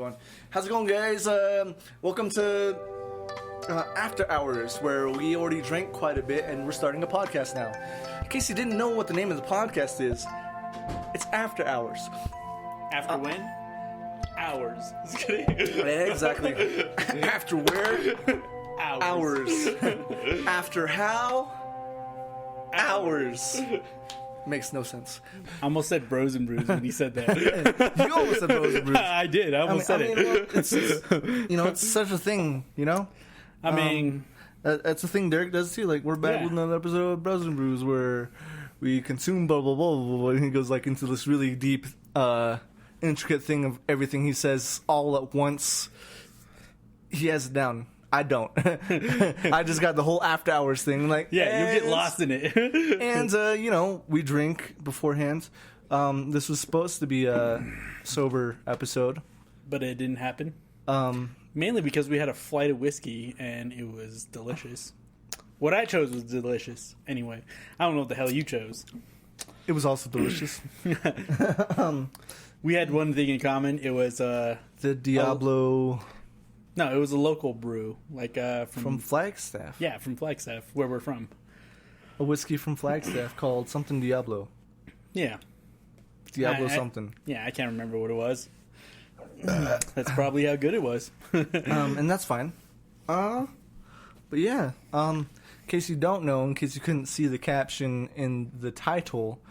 going. How's it going, guys? Welcome to After Hours, where we already drank quite a bit and we're starting a podcast now. In case you didn't know what the name of the podcast is, it's After Hours. After when? Hours. Just kidding. Exactly. After where? Hours. After how? Hours. Makes no sense. I almost said bros and brews when he said that. You almost said bros and brews. I did. I almost said it. Well, it's it's such a thing, I mean, that's the thing Derek does too. Like, we're back with another episode of Bros and Brews where we consume blah blah blah blah blah, and he goes like into this really deep, intricate thing of everything he says all at once. He has it down. I don't. I just got the whole After Hours thing. Like, you'll get lost in it. And we drink beforehand. This was supposed to be a sober episode, but it didn't happen. Mainly because we had a flight of whiskey and it was delicious. What I chose was delicious. Anyway, I don't know what the hell you chose. It was also delicious. We had one thing in common. It was the Diablo. No, it was a local brew, like from Flagstaff. Yeah, from Flagstaff, where we're from. A whiskey from Flagstaff called something Diablo. Yeah. Diablo something. I can't remember what it was. That's probably how good it was. And that's fine. But yeah, in case you don't know, in case you couldn't see the caption in the title,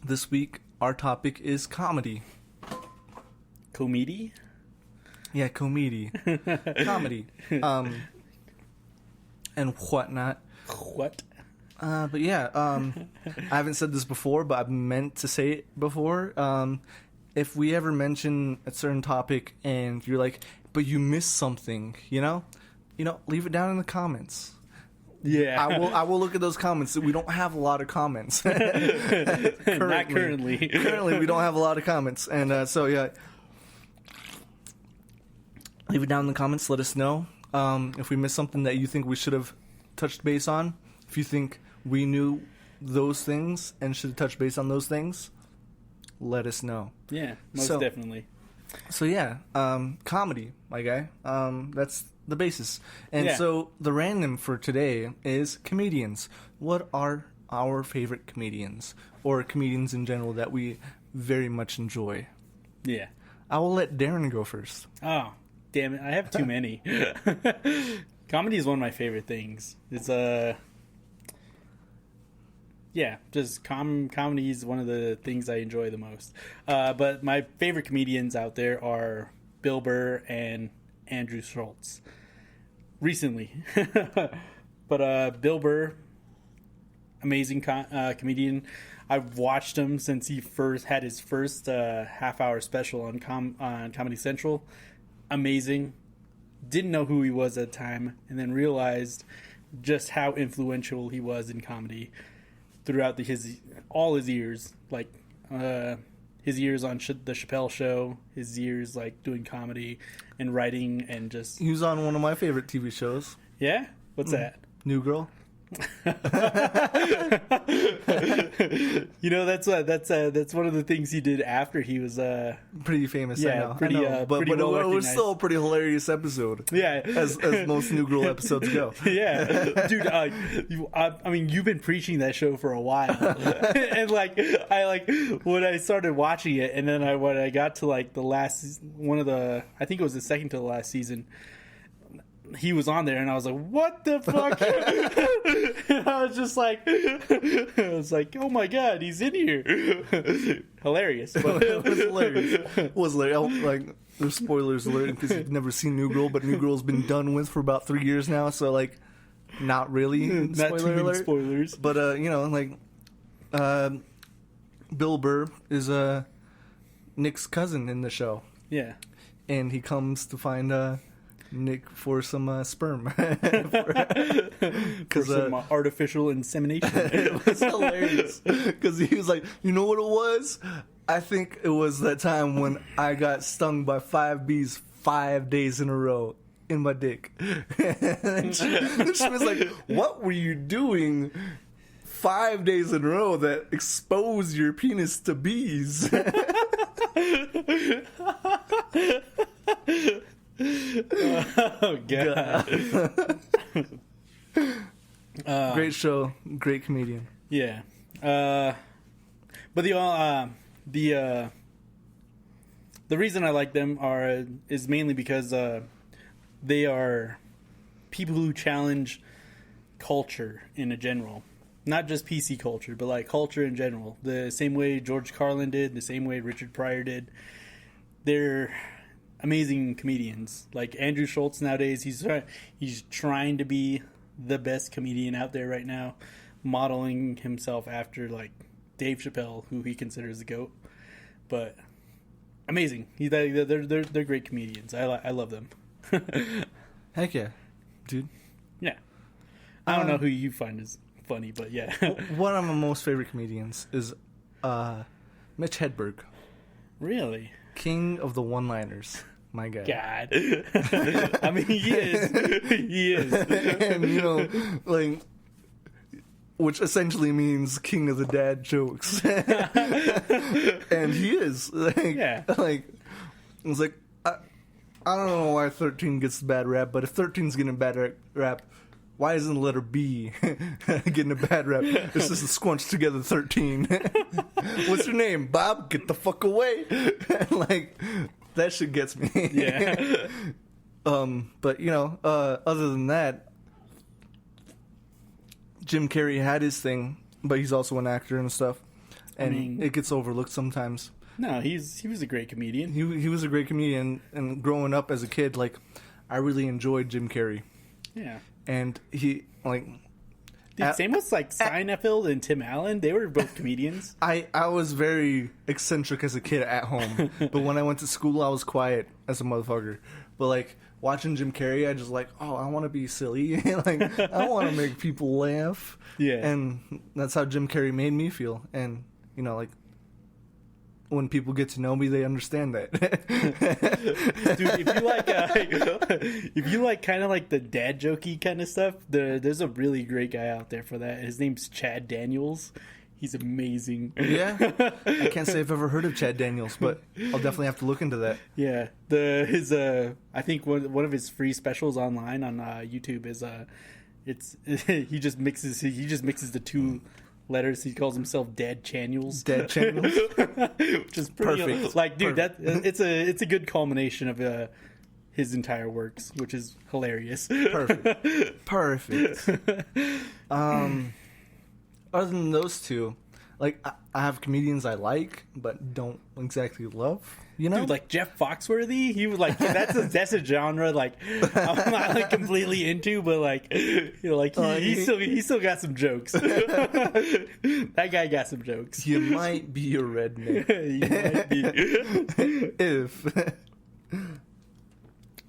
this week our topic is comedy. Comedy? Yeah, comedy. Comedy. And whatnot. What? But yeah, I haven't said this before, but I've meant to say it before. If we ever mention a certain topic and you're like, but you missed something, leave it down in the comments. Yeah, I will look at those comments. We don't have a lot of comments. Not currently. Currently, we don't have a lot of comments, and so yeah. Leave it down in the comments. Let us know if we missed something that you think we should have touched base on. If you think we knew those things and should have touched base on those things, let us know. Yeah, most definitely. So yeah, comedy, my guy. That's the basis. And so the random for today is comedians. What are our favorite comedians? Or comedians in general that we very much enjoy? Yeah. I will let Darren go first. Oh, damn it. I have too many. Comedy is one of my favorite things. It's just comedy is one of the things I enjoy the most. But my favorite comedians out there are Bill Burr and Andrew Schultz. Recently. But Bill Burr, amazing comedian. I've watched him since he had his first half-hour special on Comedy Central. Amazing. Didn't know who he was at the time, and then realized just how influential he was in comedy throughout all his years. Like his years on the Chappelle Show, his years like doing comedy and writing, and just he was on one of my favorite TV shows. Yeah, what's that? New Girl. That's one of the things he did after he was pretty famous. Yeah, I know. But it was still a pretty hilarious episode. Yeah, as most New Girl episodes go. Yeah, dude. I mean, you've been preaching that show for a while, and when I started watching it, and then when I got to like the last one of the, I think it was the second to the last season. He was on there, and I was like, "What the fuck?" And I was just like, "Oh my god, he's in here!" Hilarious. But it was hilarious. It was hilarious. Like, there's spoilers alert because you've never seen New Girl, but New Girl's been done with for about 3 years now, so like, not really. Not too many spoilers. But Bill Burr is Nick's cousin in the show. Yeah, and he comes to find Nick for some sperm. For some artificial insemination. It was hilarious. Because he was like, you know what it was? I think it was that time when I got stung by 5 bees 5 days in a row in my dick. And she was like, what were you doing 5 days in a row that exposed your penis to bees? Oh god. Great show, great comedian. Yeah. But the reason I like them is mainly because they are people who challenge culture in a general, not just PC culture, but like culture in general. The same way George Carlin did, the same way Richard Pryor did. They're amazing comedians. Like Andrew Schultz nowadays, he's trying to be the best comedian out there right now, modeling himself after like Dave Chappelle, who he considers the GOAT. But amazing. They're great comedians. I love them. Heck yeah, dude. Yeah. I don't know who you find is funny, but yeah. One of my most favorite comedians is Mitch Hedberg. Really? King of the one-liners. My guy. God. I mean, he is. He is. And, you know, like, which essentially means king of the dad jokes. And he is. Like, Yeah. Like, it's like, I don't know why 13 gets the bad rap, but if 13's getting a bad rap, why isn't the letter B getting a bad rap? It's just a squunched together 13. What's your name? Bob? Get the fuck away. Like, that shit gets me. Yeah. But, you know, other than that, Jim Carrey had his thing, but he's also an actor and stuff. And it gets overlooked sometimes. No, he was a great comedian. He was a great comedian, and growing up as a kid, like, I really enjoyed Jim Carrey. Yeah. And he, like... Dude, same with, like, Seinfeld and Tim Allen. They were both comedians. I was very eccentric as a kid at home. But when I went to school, I was quiet as a motherfucker. But, like, watching Jim Carrey, I just like, oh, I want to be silly. Like, I want to make people laugh. Yeah. And that's how Jim Carrey made me feel. And, you know, like, when people get to know me, they understand that. Dude, if you like kind of like the dad jokey kind of stuff, there's a really great guy out there for that. His name's Chad Daniels. He's amazing. Yeah, I can't say I've ever heard of Chad Daniels, but I'll definitely have to look into that. Yeah, I think one of his free specials online on YouTube is he just mixes the two letters. He calls himself Dad Channels. Dad Channels, which is pretty perfect. Like, dude, Perfect. it's a good culmination of his entire works, which is hilarious. Perfect. Other than those two, like, I have comedians I like, but don't exactly love. You know, Dude, like Jeff Foxworthy, he was like, that's a genre like I'm not like completely into, but like, you know, like he still got some jokes. That guy got some jokes. you might be a redneck. You might be. If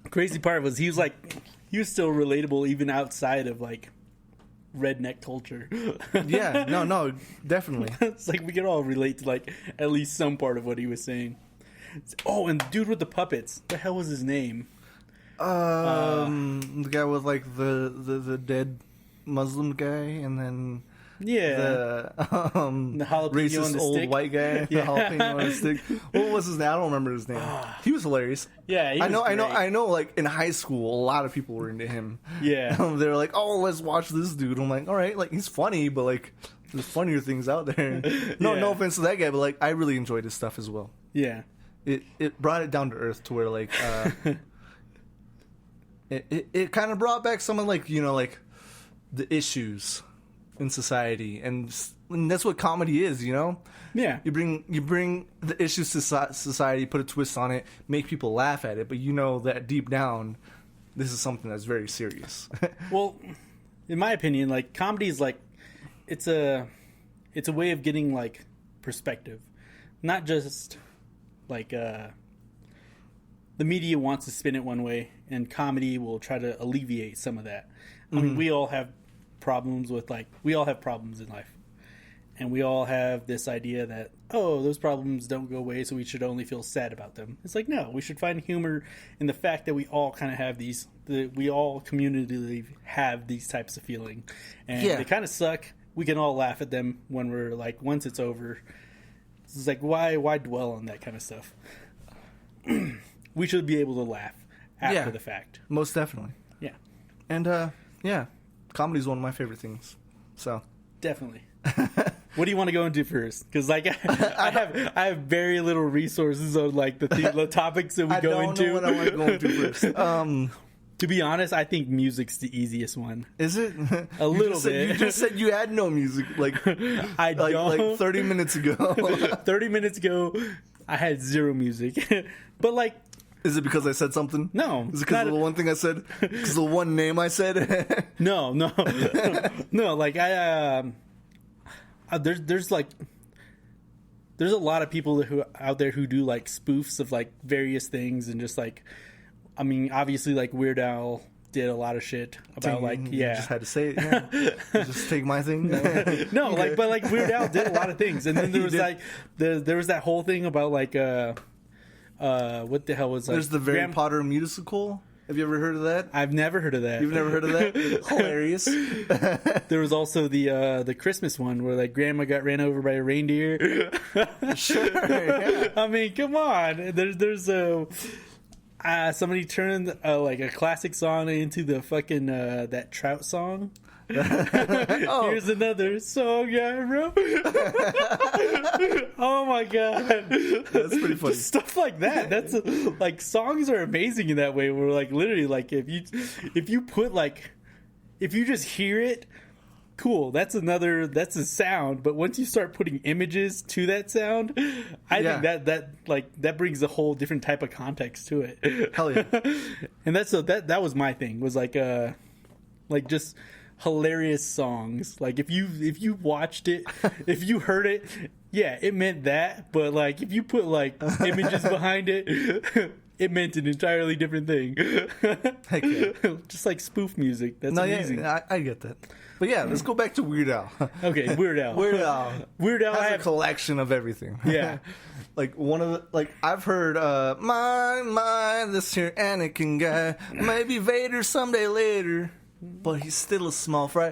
Crazy part was he was still relatable even outside of like redneck culture. yeah, no, definitely. It's like we could all relate to like at least some part of what he was saying. Oh, and the dude with the puppets. The hell was his name? The guy with like the dead Muslim guy, and then Yeah, the jalapeno racist on the old stick. white guy, the Yeah. jalapeno on a stick. What was his name? I don't remember his name. He was hilarious. Yeah, he I was great. know. Like in high school, a lot of people were into him. Yeah. They were like, "Oh, let's watch this dude." I'm like, "All right, like he's funny, but like there's funnier things out there." No Yeah. offense to that guy, but like I really enjoyed his stuff as well. Yeah. It brought it down to earth to where like it kind of brought back some of like, you know, like the issues in society, and that's what comedy is, you know. Yeah. You bring the issues to society, put a twist on it, make people laugh at it, but you know that deep down, this is something that's very serious. Well, in my opinion, like comedy is like it's a way of getting like perspective, not just like the media wants to spin it one way, and comedy will try to alleviate some of that. I mean, we all have problems in life. And we all have this idea that, oh, those problems don't go away, so we should only feel sad about them. It's like, no, we should find humor in the fact that we all kind of have we all communally have these types of feeling. And Yeah. they kind of suck. We can all laugh at them when we're like, once it's over, It's like, why dwell on that kind of stuff? We should be able to laugh after the fact. Most definitely. Yeah. And, comedy is one of my favorite things. So. Definitely. What do you want to go into first? Because like I have very little resources on like the topics that we go into. I don't know what I want to go into first. To be honest, I think music's the easiest one. Is it? A little bit. You just said you had no music like 30 minutes ago. 30 minutes ago, I had zero music. But like, is it because I said something? No. Is it because of the one thing I said? Because of the one name I said? No. No, like there's a lot of people who out there who do like spoofs of like various things, and just like, I mean, obviously like Weird Al did a lot of shit about You just had to say it. Yeah. Just take my thing. No, like, but like Weird Al did a lot of things, and then there was like there was that whole thing about like what the hell was like? There's the Harry Potter musical. Have you ever heard of that? I've never heard of that. You've never heard of that? Hilarious. There was also the Christmas one where like grandma got ran over by a reindeer. Sure. Yeah. I mean, come on. There's somebody turned like a classic song into the fucking that Trout song. Here's another song I wrote. Oh my god, that's pretty funny. Just stuff like that. That's like, songs are amazing in that way. Where like literally, like if you put like, if you just hear it, cool. That's a sound. But once you start putting images to that sound, I think that brings a whole different type of context to it. Hell yeah. And that was my thing. Was like just hilarious songs. Like if you watched it, if you heard it, yeah, it meant that. But like if you put like images behind it, it meant an entirely different thing. Heck yeah. Just like spoof music. That's amazing. Yeah, I get that. But yeah, let's go back to Weird Al. Okay, Weird Al. Weird Al has a collection of everything. Yeah. Like one of the, like I've heard my this here Anakin guy, maybe Vader someday later, but he's still a small fry.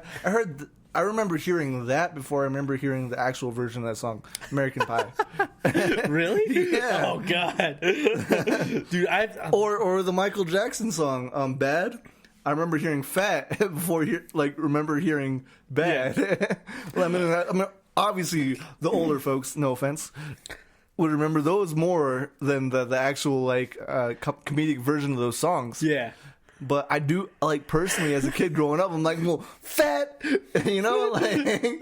I remember hearing that before I remember hearing the actual version of that song, American Pie. Really? Yeah. Oh god. Dude, or the Michael Jackson song, Bad. I remember hearing Fat before remember hearing Bad. Yeah. Well, I mean, obviously the older folks, no offense, would remember those more than the actual like comedic version of those songs. Yeah. But I do, like, personally, as a kid growing up, I'm like, well, fat, you know, like.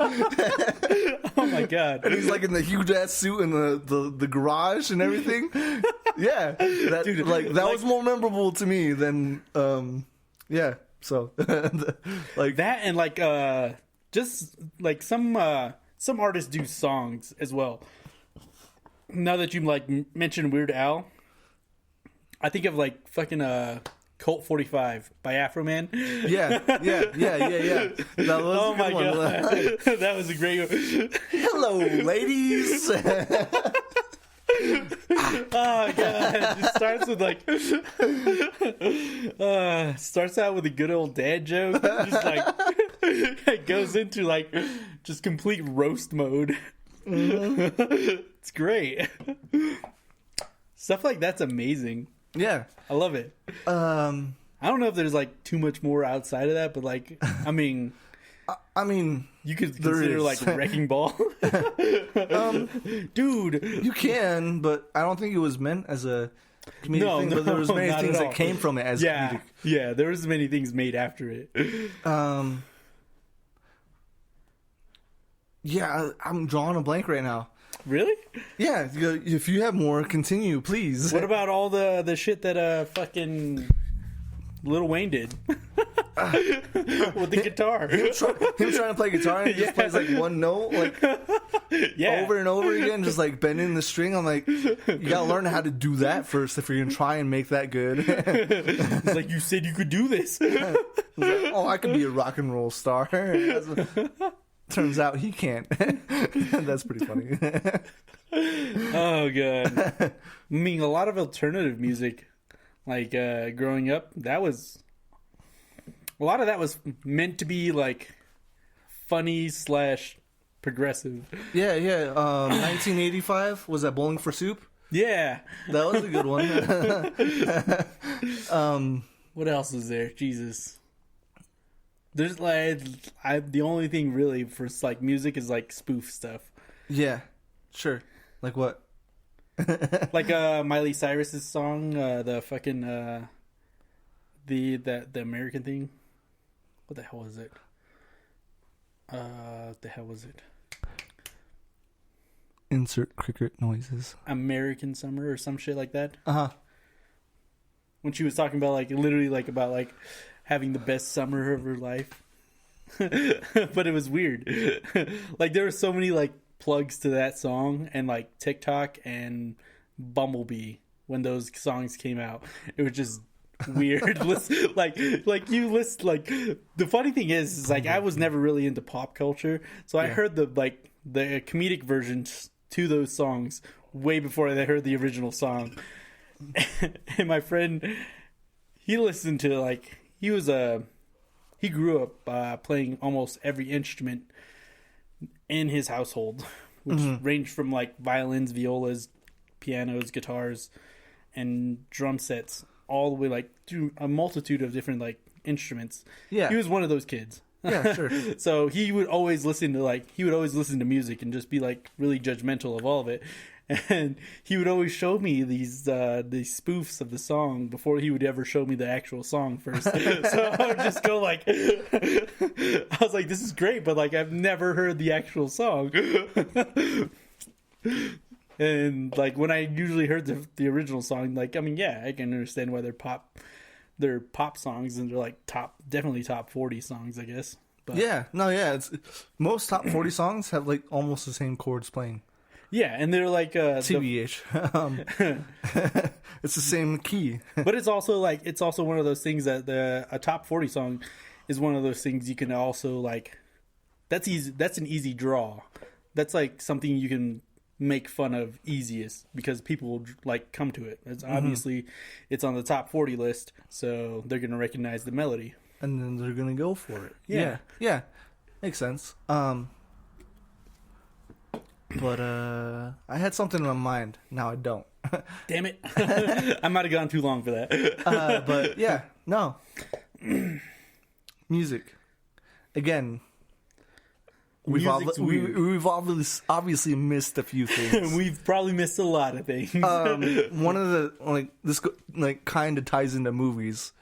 Oh my god! And he's like in the huge ass suit in the garage and everything. Yeah, dude, like that was more memorable to me than, yeah. So, like that, and like just like some artists do songs as well. Now that you like mentioned Weird Al, I think of like fucking Colt 45 by Afro Man. Yeah. That was oh a good my one. god, that was a great one. Hello, ladies. Oh god, it starts with like starts out with a good old dad joke, just like it goes into like just complete roast mode. Mm-hmm. It's great. Stuff like that's amazing. Yeah, I love it. I don't know if there's like too much more outside of that, but like, I mean, you could consider like Wrecking Ball. Dude, you can, but I don't think it was meant as a comedic thing. But there was many things that came from it as comedic. Yeah, there was many things made after it. Yeah, I'm drawing a blank right now. Really? Yeah, if you have more, continue, please. What about all the shit that fucking Lil Wayne did with the guitar? Him trying to play guitar and he just plays like one note, like over and over again, just like bending the string. I'm like, you gotta learn how to do that first if you're gonna try and make that good. It's like, you said you could do this. Like, oh, I could be a rock and roll star. Turns out he can't. That's pretty funny. Oh god. I mean, a lot of alternative music, like growing up, a lot of that was meant to be like funny / progressive. Yeah, yeah. 1985 was that Bowling for Soup? Yeah. That was a good one. What else is there? Jesus. There's like the only thing really for like music is like spoof stuff. Yeah, sure. Like what? Like Miley Cyrus's song, the fucking the American thing. What the hell was it? What the hell was it? Insert cricket noises. American Summer or some shit like that. Uh-huh. When she was talking about like literally like about like having the best summer of her life. But it was weird. Like there were so many like plugs to that song and like TikTok and Bumblebee when those songs came out. It was just weird. like you list like the funny thing is like I was never really into pop culture, so I heard the comedic versions to those songs way before I heard the original song. And my friend, he listened to like he grew up playing almost every instrument in his household, which ranged from like violins, violas, pianos, guitars, and drum sets, all the way like to a multitude of different like instruments. Yeah, he was one of those kids. Yeah, sure. So he would always listen to music and just be like really judgmental of all of it. And he would always show me these spoofs of the song before he would ever show me the actual song first. So I would just go like, I was like, this is great, but like I've never heard the actual song. And like when I usually heard the original song, like I mean, yeah, I can understand why they're pop songs and they're like definitely top 40 songs, I guess. But, it's most top 40 songs have like almost the same chords playing. Yeah, and they're like TBH. It's the same key. But it's also one of those things that a top 40 song is one of those things you can also like. That's easy. That's an easy draw. That's like something you can make fun of easiest because people will like come to it. It's obviously it's on the top 40 list, so they're gonna recognize the melody and then they're gonna go for it. Yeah, makes sense. But I had something in my mind. Now I don't. Damn it! I might have gone too long for that. But yeah, no. Music. Again, we've obviously missed a few things. We've probably missed a lot of things. One of the this kind of ties into movies.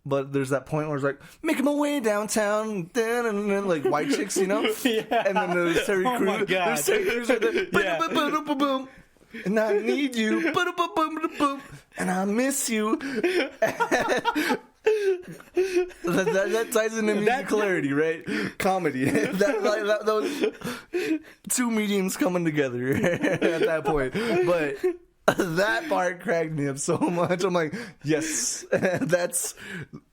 But there's that point where it's like, making my way downtown, and then like white chicks, you know? Yeah. And then there's Terry Crews. My God. There's Terry Crews right there. Yeah. And I need you. And I miss you. That ties into musicalarity, right? Comedy. Those two mediums coming together at that point. But that part cracked me up so much. I'm like, yes, that's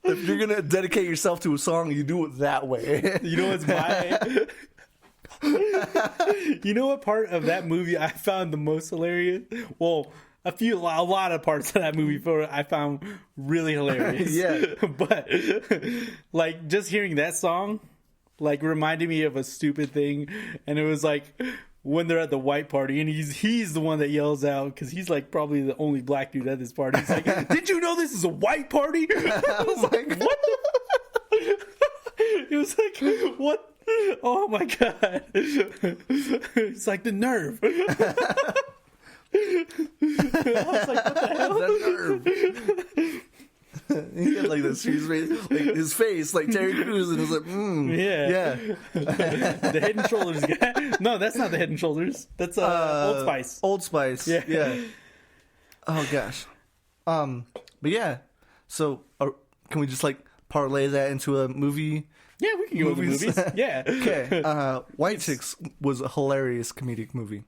if you're gonna dedicate yourself to a song, you do it that way. You know what's my? You know what part of that movie I found the most hilarious? Well, a lot of parts of that movie I found really hilarious. Yeah, but like just hearing that song, like reminded me of a stupid thing, and it was like. When they're at the white party and he's the one that yells out because he's like probably the only black dude at this party. He's like, "Did you know this is a white party?" I was like, "What?" It was like, "What?" Oh my God! It's like the nerve. I was like, "What the hell?" The nerve. He had like this his face like Terry Crews, and it was like, yeah. The Head and Shoulders guy. No, that's not the Head and Shoulders. That's Old Spice. Old Spice. Yeah. Oh gosh. But yeah. So can we just like parlay that into a movie? Yeah, we can go with the movies. Yeah. Okay. White Chicks was a hilarious comedic movie.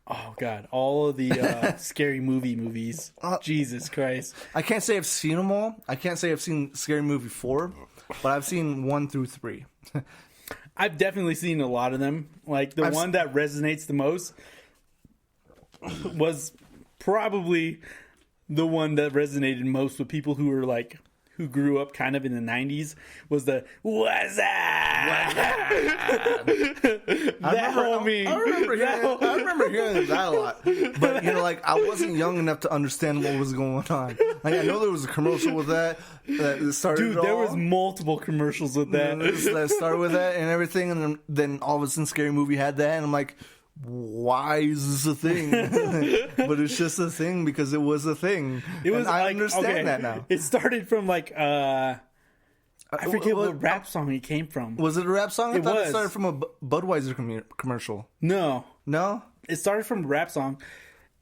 Oh God! All of the scary movies. Jesus Christ! I can't say I've seen them all. I can't say I've seen Scary Movie 4, but I've seen 1 through 3. I've definitely seen a lot of them. Like the one that resonates the most was probably the one that resonated most with people who who grew up kind of in the 90s was the what's that? I remember hearing that a lot. But, you know, like, I wasn't young enough to understand what was going on. Like, I know there was a commercial with that started Dude, there was multiple commercials with that. That started with that and everything, and then all of a sudden Scary Movie had that, and I'm like, why is this a thing? But it's just a thing because it was a thing. It was. I understand that now. It started from like I forget what rap song it came from. Was it a rap song? I thought was. it started from a Budweiser commercial. No, it started from a rap song,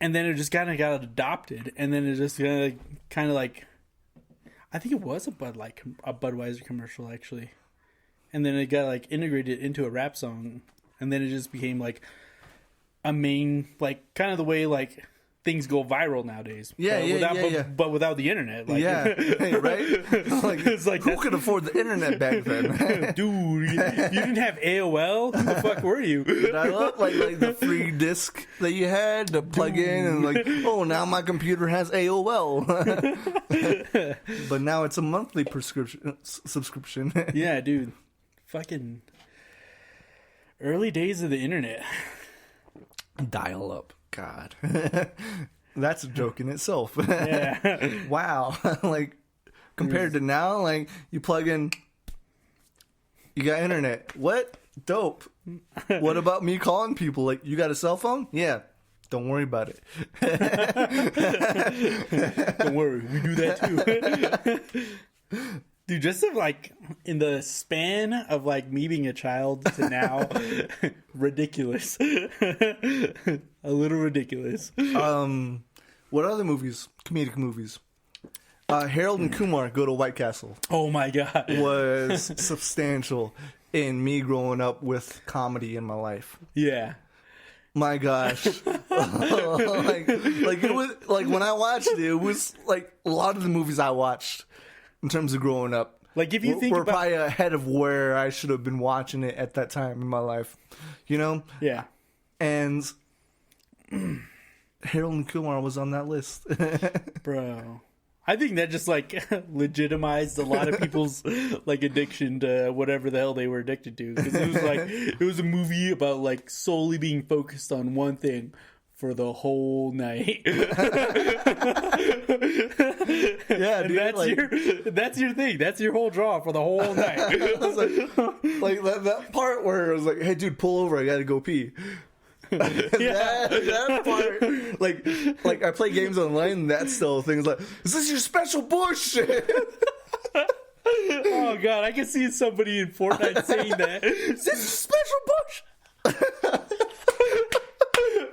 and then it just kind of got adopted, and then it just kind of like, I think it was a Budweiser commercial actually, and then it got like integrated into a rap song, and then it just became like a main, like, kind of the way like things go viral nowadays. But without the internet. Like, right? Like, it's like, who could afford the internet back then? Dude, you didn't have AOL? Who the fuck were you? I love like the free disc that you had to plug in, and like, oh, now my computer has AOL. But now it's a monthly subscription. Yeah, dude. Fucking early days of the internet. Dial up. God. That's a joke in itself. Yeah. Wow. Like, compared to now, like, you plug in, you got internet. What? Dope. What about me calling people? Like, you got a cell phone? Yeah. Don't worry about it. Don't worry. We do that too. Dude, just like in the span of like me being a child to now, ridiculous. A little ridiculous. What other movies? Comedic movies. Harold and Kumar Go to White Castle. Oh my God. Was substantial in me growing up with comedy in my life. Yeah. My gosh. like it was like when I watched it, it was like a lot of the movies I watched in terms of growing up. Like, if you think we're about, probably ahead of where I should have been watching it at that time in my life, you know? Yeah. And Harold and Kumar was on that list. Bro. I think that just like legitimized a lot of people's like addiction to whatever the hell they were addicted to. Because it was like, it was a movie about like solely being focused on one thing for the whole night. Yeah, dude, that's your thing. That's your whole draw for the whole night. like that part where it was like, "Hey, dude, pull over. I gotta go pee." that part, like I play games online, and that still things like, "Is this your special bullshit?" Oh God, I can see somebody in Fortnite saying that. Is this special bush?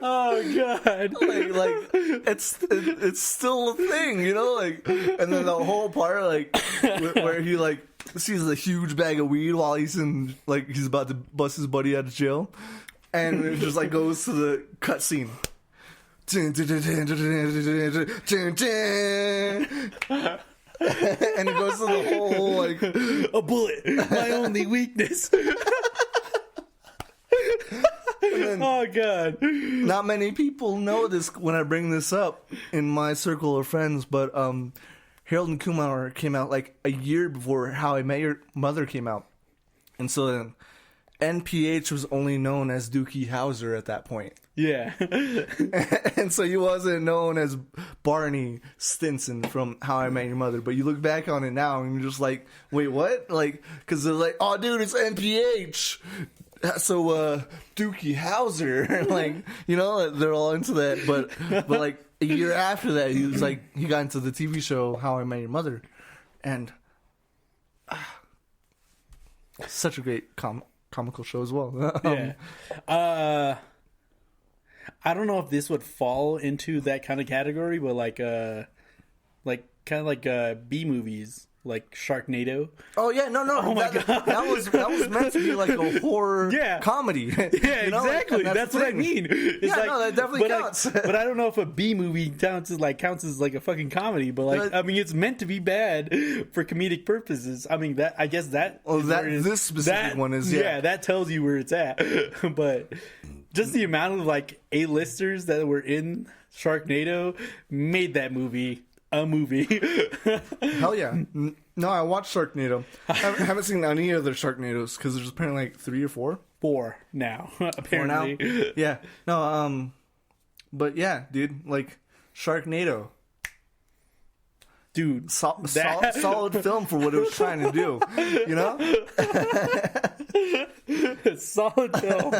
Oh God! Like it's still a thing, you know. Like, and then the whole part, like, where he like sees a huge bag of weed while he's in, like, he's about to bust his buddy out of jail, and it just like goes to the cutscene. And it goes to the whole like a bullet, my only weakness. Oh God! Not many people know this when I bring this up in my circle of friends, but Harold and Kumar came out like a year before How I Met Your Mother came out, and so then NPH was only known as Dookie Howser at that point. Yeah. And so he wasn't known as Barney Stinson from How I Met Your Mother. But you look back on it now and you're just like, wait, what? Like, because they're like, oh, dude, it's NPH. So, Dookie Howser. Like, you know, they're all into that. But like, a year after that, he was like, he got into the TV show How I Met Your Mother. And such a great comical show as well. Yeah. I don't know if this would fall into that kind of category, but like kind of like B movies, like Sharknado. Oh yeah, no. Oh my God. That was meant to be like a horror comedy. Yeah, you know? Exactly. Like, that's what I mean. It's yeah, like, no, that definitely counts. But I don't know if a B movie counts as like a fucking comedy. But like, I mean, it's meant to be bad for comedic purposes. I mean, that I guess that. Oh, this specific one is that tells you where it's at. But just the amount of like A-listers that were in Sharknado made that movie a movie. Hell yeah. No, I watched Sharknado. I haven't seen any other Sharknados because there's apparently like 3 or 4. 4 now, apparently. 4 now? Yeah. No, but yeah, dude, like Sharknado. Dude, solid film for what it was trying to do, you know? Solid film.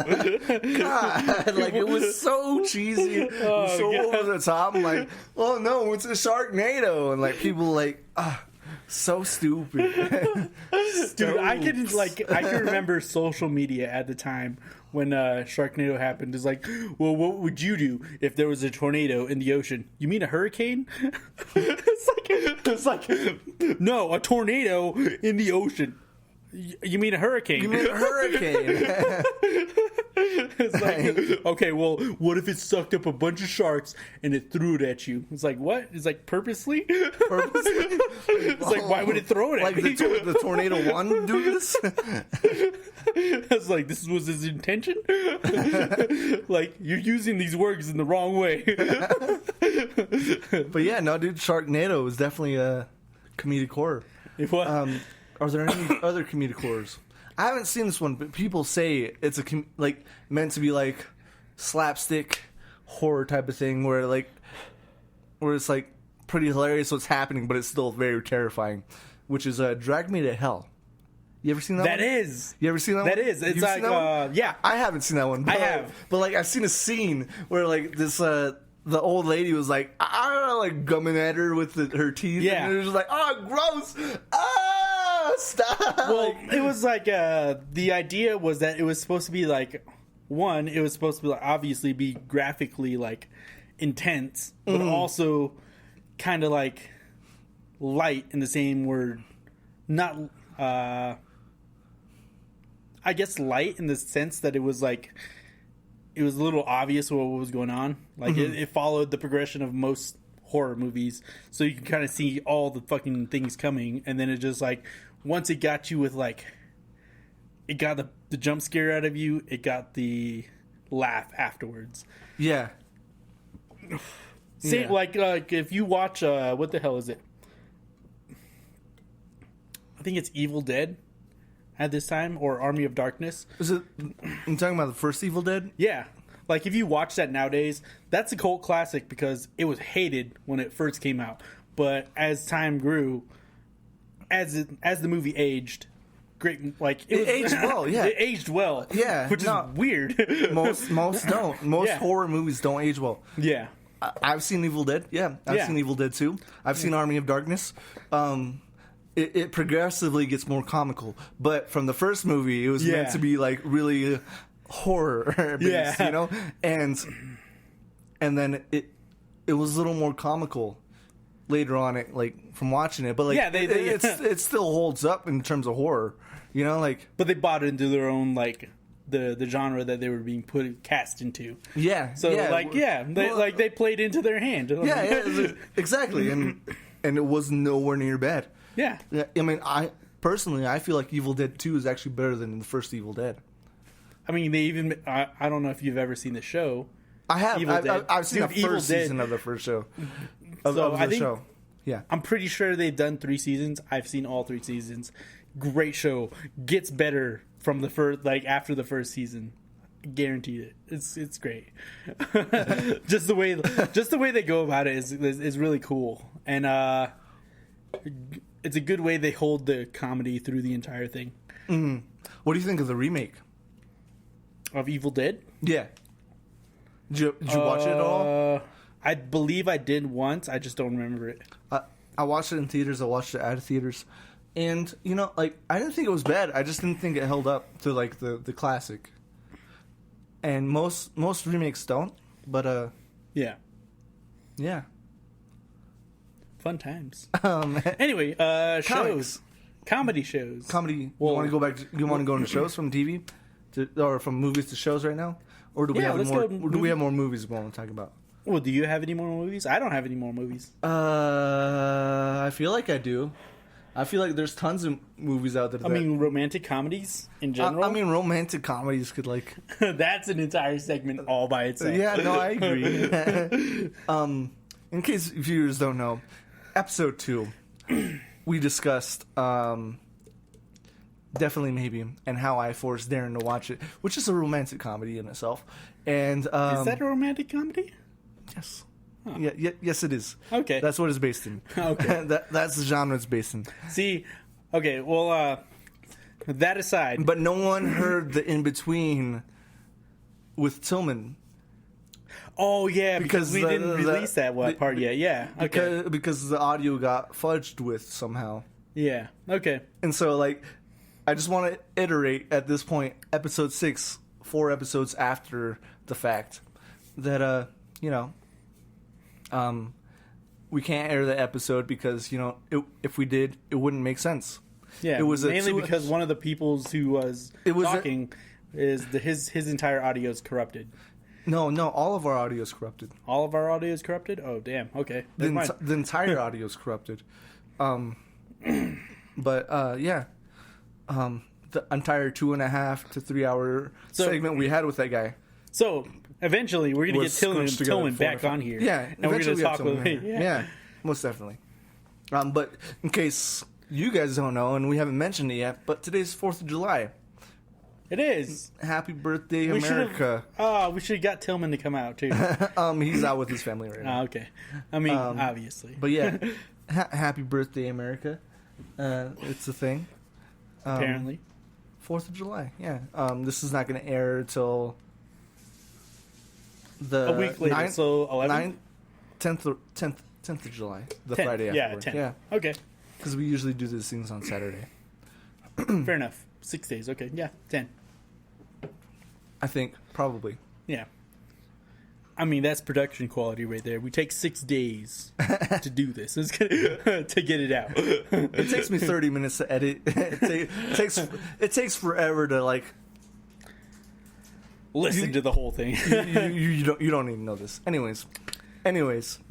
God, like it was so cheesy, it was so over the top. I'm like, oh no, it's a Sharknado, and like people like, so stupid. Dude, I can remember social media at the time when Sharknado happened. It's like, well, what would you do if there was a tornado in the ocean? You mean a hurricane? it's like, no, a tornado in the ocean. You mean a hurricane? You mean a hurricane? It's like, okay, well, what if it sucked up a bunch of sharks and it threw it at you? It's like, what? It's like, purposely? It's like, why would it throw it at me? Like the tornado one do this? It's like, this was his intention? Like, you're using these words in the wrong way. But yeah, no, dude, Sharknado is definitely a comedic horror. What? Are there any other comedic horrors? I haven't seen this one, but people say it's like meant to be like slapstick horror type of thing, where it's like pretty hilarious what's happening, but it's still very terrifying. Which is Drag Me to Hell. You ever seen that? That one? Is. You ever seen that? That one? is. It's You've like yeah. I haven't seen that one. But I have. But like I've seen a scene where like this the old lady was like like gumming at her with her teeth. Yeah. And it was just like, oh, gross. Stop. Well, it was like the idea was that it was supposed to be like it was supposed to be like, obviously be graphically like intense, but also kind of like light in the same word. Not I guess light in the sense that it was like it was a little obvious what was going on. Like it followed the progression of most horror movies, so you can kind of see all the fucking things coming, and then it just like once it got you with like it got the jump scare out of you, it got the laugh afterwards. Yeah. Same, like if you watch what the hell is it? I think it's Evil Dead at this time, or Army of Darkness. Is it? I'm talking about the first Evil Dead. Yeah. Like, if you watch that nowadays, that's a cult classic because it was hated when it first came out. But as time grew, as the movie aged, great, like... It aged well, yeah. It aged well. Yeah. Which is weird. Most don't. Most horror movies don't age well. Yeah. I've seen Evil Dead. Yeah. I've seen Evil Dead 2. I've seen Army of Darkness. It progressively gets more comical. But from the first movie, it was meant to be, like, really... horror based, you know, and then it was a little more comical later on, it like from watching it, but like it still holds up in terms of horror, you know, like. But they bought it into their own like the genre that they were being cast into. Yeah. So they played into their hand. Yeah, exactly, and it was nowhere near bad. Yeah. I mean, I feel like Evil Dead 2 is actually better than the first Evil Dead. I mean, they even... I don't know if you've ever seen the show. I have. I've seen the first season of the first show. Of the show. Yeah. I'm pretty sure they've done 3 seasons. I've seen all 3 seasons. Great show. Gets better from the first... Like, after the first season. Guaranteed it. It's great. just the way they go about it is really cool. And it's a good way they hold the comedy through the entire thing. Mm-hmm. What do you think of the remake? Of Evil Dead? Yeah. Did you watch it at all? I believe I did once. I just don't remember it. I watched it in theaters. I watched it out of theaters. And, you know, like, I didn't think it was bad. I just didn't think it held up to, like, the classic. And most remakes don't. But, yeah. Yeah. Fun times. Anyway, shows. Comedy shows. Comedy. Well, you want to go into shows from TV? Or from movies to shows right now? Or do we have more? Do we have more movies we want to talk about? Well, do you have any more movies? I don't have any more movies. I feel like I do. I feel like there's tons of movies out there. I mean, romantic comedies in general. I mean, romantic comedies could like. That's an entire segment all by itself. Yeah, no, I agree. In case viewers don't know, episode 2, we discussed Definitely Maybe and how I forced Darren to watch it, which is a romantic comedy in itself. And Is that a romantic comedy? yes. Huh. Yeah, yes, it is. Okay. That's what it's based in. Okay. That's the genre it's based in. See, okay, well, that aside. But no one heard the in-between with Tillman. Oh, yeah, because we didn't release that part yet. Yeah, okay. Because the audio got fudged with somehow. Yeah, okay. And so, like, I just want to iterate at this point, episode 6, 4 episodes after the fact, that, we can't air the episode because, if we did, it wouldn't make sense. Yeah, it was mainly because one of the people who was talking his entire audio is corrupted. No, all of our audio is corrupted. All of our audio is corrupted? Oh, damn. Okay. The entire audio is corrupted. The entire 2.5 to 3 hour segment we had with that guy. So eventually we're going to get Tillman back on here. Yeah, and we're going to talk with him. Yeah, most definitely. But in case you guys don't know, and we haven't mentioned it yet, but today's 4th of July. It is. Happy birthday, America. We should have got Tillman to come out, too. He's out with his family right now. Okay. I mean, obviously. But yeah, happy birthday, America. It's a thing. Apparently. 4th of July, yeah. This is not going to air till a week later, so 11th? 10th of July, the 10th. Friday afterward. 10th. Yeah, okay. Because we usually do these things on Saturday. Fair enough. 6 days, okay. Yeah, 10. I think, probably. Yeah. I mean, that's production quality right there. We take 6 days to do this. To get it out. It takes me 30 minutes to edit. It takes forever to, like... Listen to the whole thing. you don't even know this. Anyways,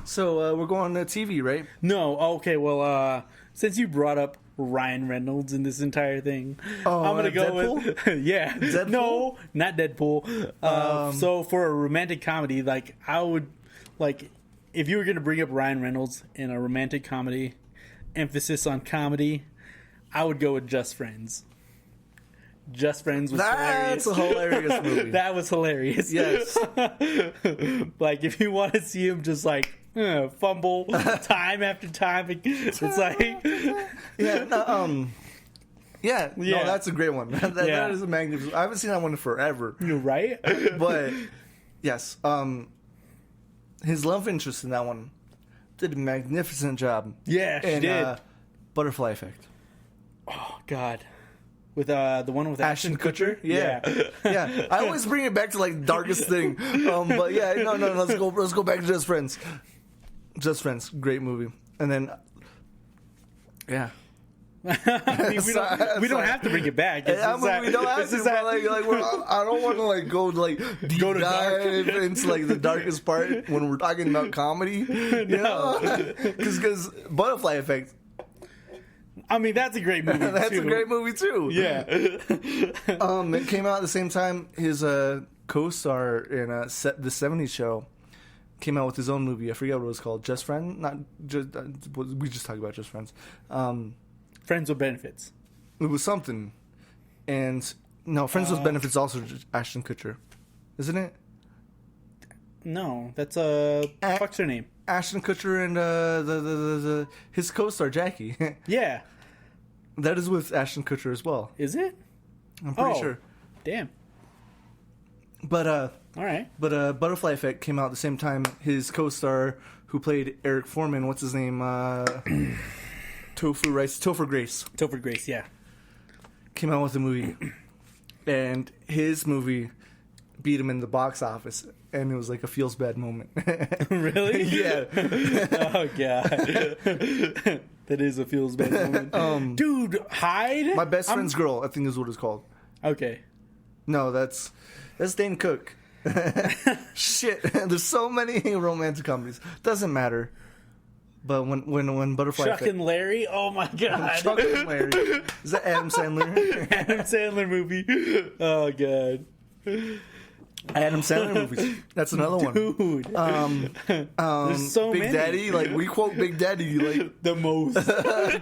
so we're going to TV, right? No, okay, well, since you brought up Ryan Reynolds in this entire thing, I'm gonna go Deadpool? with Deadpool? No, not Deadpool. So for a romantic comedy, like I would like if you were gonna bring up Ryan Reynolds in a romantic comedy, emphasis on comedy, I would go with Just Friends. Just Friends was hilarious. That's a hilarious movie. That was hilarious. Yes. Like, if you want to see him just, like, fumble time after time, it's like... Yeah, no, that's a great one. That is a magnificent... I haven't seen that one in forever. You're right. But, yes, his love interest in that one did a magnificent job. Yeah, she did. Butterfly Effect. Oh, God. With the one with Ashton Kutcher? Yeah. Yeah. I always bring it back to like darkest thing. But yeah, no, let's go back to Just Friends. Just Friends, great movie. And then yeah. I mean, we don't have to bring it back. We don't have to. But I don't want to like go to dive into like the darkest part when we're talking about comedy. Because Butterfly Effect. I mean, that's a great movie, That's a great movie, too. Yeah. It came out at the same time his co-star in the 70s show came out with his own movie. I forget what it was called. Just Friends? Not just... we just talked about Just Friends. Friends with Benefits. It was something. And... No, Friends with Benefits also Ashton Kutcher. Isn't it? No, that's what's her name? Ashton Kutcher and his co-star Jackie. Yeah. That is with Ashton Kutcher as well. Is it? I'm pretty sure. Damn. But all right. But Butterfly Effect came out at the same time. His co-star who played Eric Foreman, what's his name? Topher Grace. Topher Grace, yeah. Came out with a movie. And his movie beat him in the box office. And it was like a feels bad moment. Really? Yeah. Oh, God. That is a feels bad moment. Dude, Hyde? My Best Friend's Girl, I think is what it's called. Okay. No, that's Dane Cook. Shit. There's so many romantic comedies. Doesn't matter. But when Butterfly Chuck and Larry? Oh, my God. Chuck and Larry. Is that Adam Sandler? Adam Sandler movie. Oh, God. Adam Sandler movies. That's another one. Dude. There's so Big many. Daddy, like we quote Big Daddy like The most.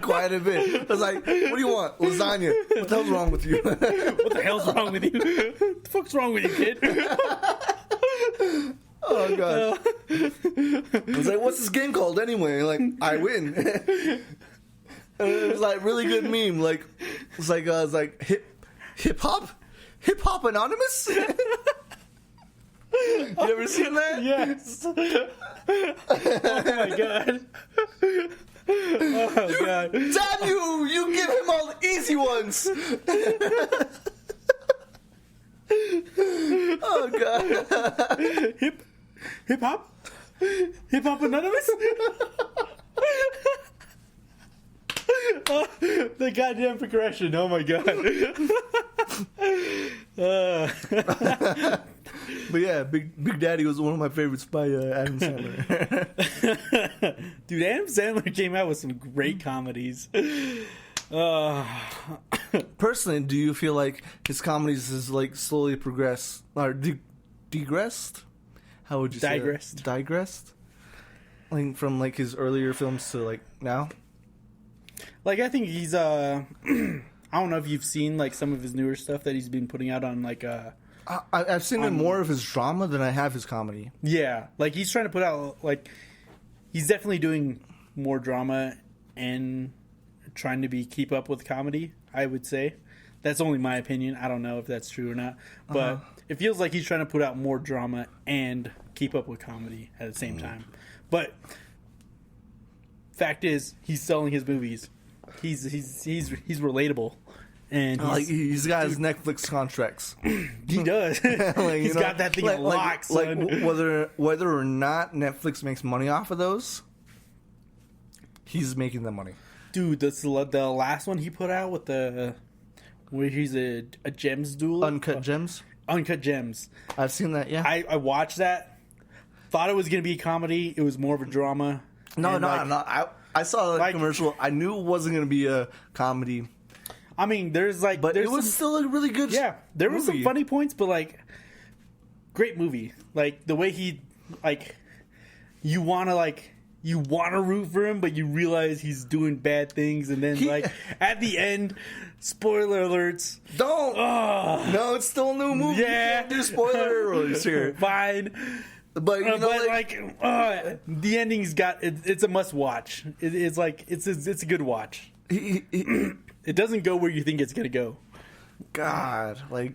quite a bit. I was like, "What do you want? Lasagna? What the hell's wrong with you?" What the hell's wrong with you? What the fuck's wrong with you, kid? Oh god! I was like, "What's this game called anyway?" Like, I win. It was like really good meme. Like, it's like hip hop anonymous. You ever seen that? Yes. Oh my god. Oh god. Damn you! You give him all the easy ones. Oh god. Hip hop anonymous. Oh, the goddamn progression. Oh my god. But yeah, Big Daddy was one of my favorites by Adam Sandler. Dude, Adam Sandler came out with some great comedies. Personally, do you feel like his comedies has like slowly progressed or digressed? How would you say Digressed. that? Digressed? Like from like his earlier films to like now? Like, I think he's I don't know if you've seen like some of his newer stuff that he's been putting out on like I've seen more of his drama than I have his comedy. yeah, like he's trying to put out like he's definitely doing more drama and trying to keep up with comedy, I would say. That's only my opinion. I don't know if that's true or not, but it feels like he's trying to put out more drama and keep up with comedy at the same time. But fact is, he's selling his movies. He's relatable, and He's got his Netflix contracts. he does. Like, He's got that thing on lock, son. Whether or not Netflix makes money off of those, he's making the money. Dude, that's the last one he put out with where he's a gems duel. Uncut Gems. Uncut Gems. I've seen that. Yeah. I watched that. Thought it was gonna be a comedy. It was more of a drama. No. I saw the like- commercial. I knew it wasn't going to be a comedy, I mean, there's like, but there's it was still a really good. yeah, there was some movie. funny points, but like, great movie. Like the way he, like, you wanna root for him, but you realize he's doing bad things, and then like at the end, spoiler alerts. Don't. No, it's still a new movie. Yeah. You can't do spoiler alerts here. Fine. But you know, The ending's it's a must watch. It's like it's a good watch. It doesn't go where you think it's gonna go. God, like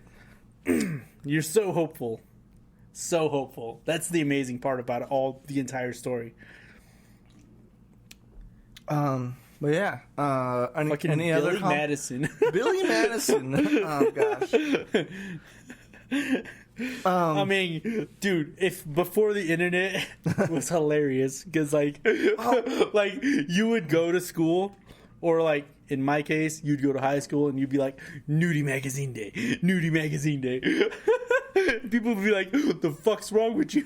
You're so hopeful, so hopeful. That's the amazing part about it, the entire story. but yeah. Fucking any Billy other Madison. Billy Madison. Oh gosh. I mean, dude, if before the internet was hilarious, because like you would go to school, or like in my case, you'd go to high school and you'd be like, Nudie Magazine Day, Nudie Magazine Day. People would be like, what the fuck's wrong with you?